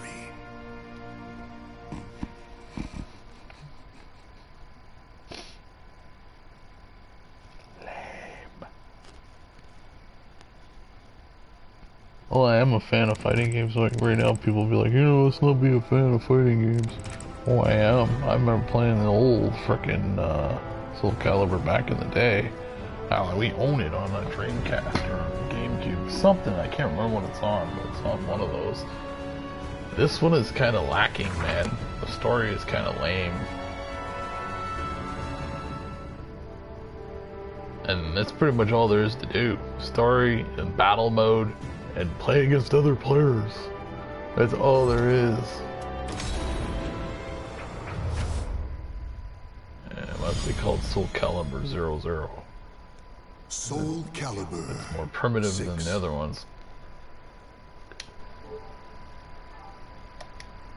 Well, I am a fan of fighting games. Like right now, people be like, you know, let's not be a fan of fighting games. Oh, I am. I remember playing the old frickin' Soulcalibur back in the day. We own it on a Dreamcast or GameCube. Something, I can't remember what it's on, but it's on one of those. This one is kind of lacking, man. The story is kind of lame. And that's pretty much all there is to do. Story and battle mode and play against other players. That's all there is. Yeah, it must be called Soulcalibur 00. Soulcalibur. It's more primitive than the other ones.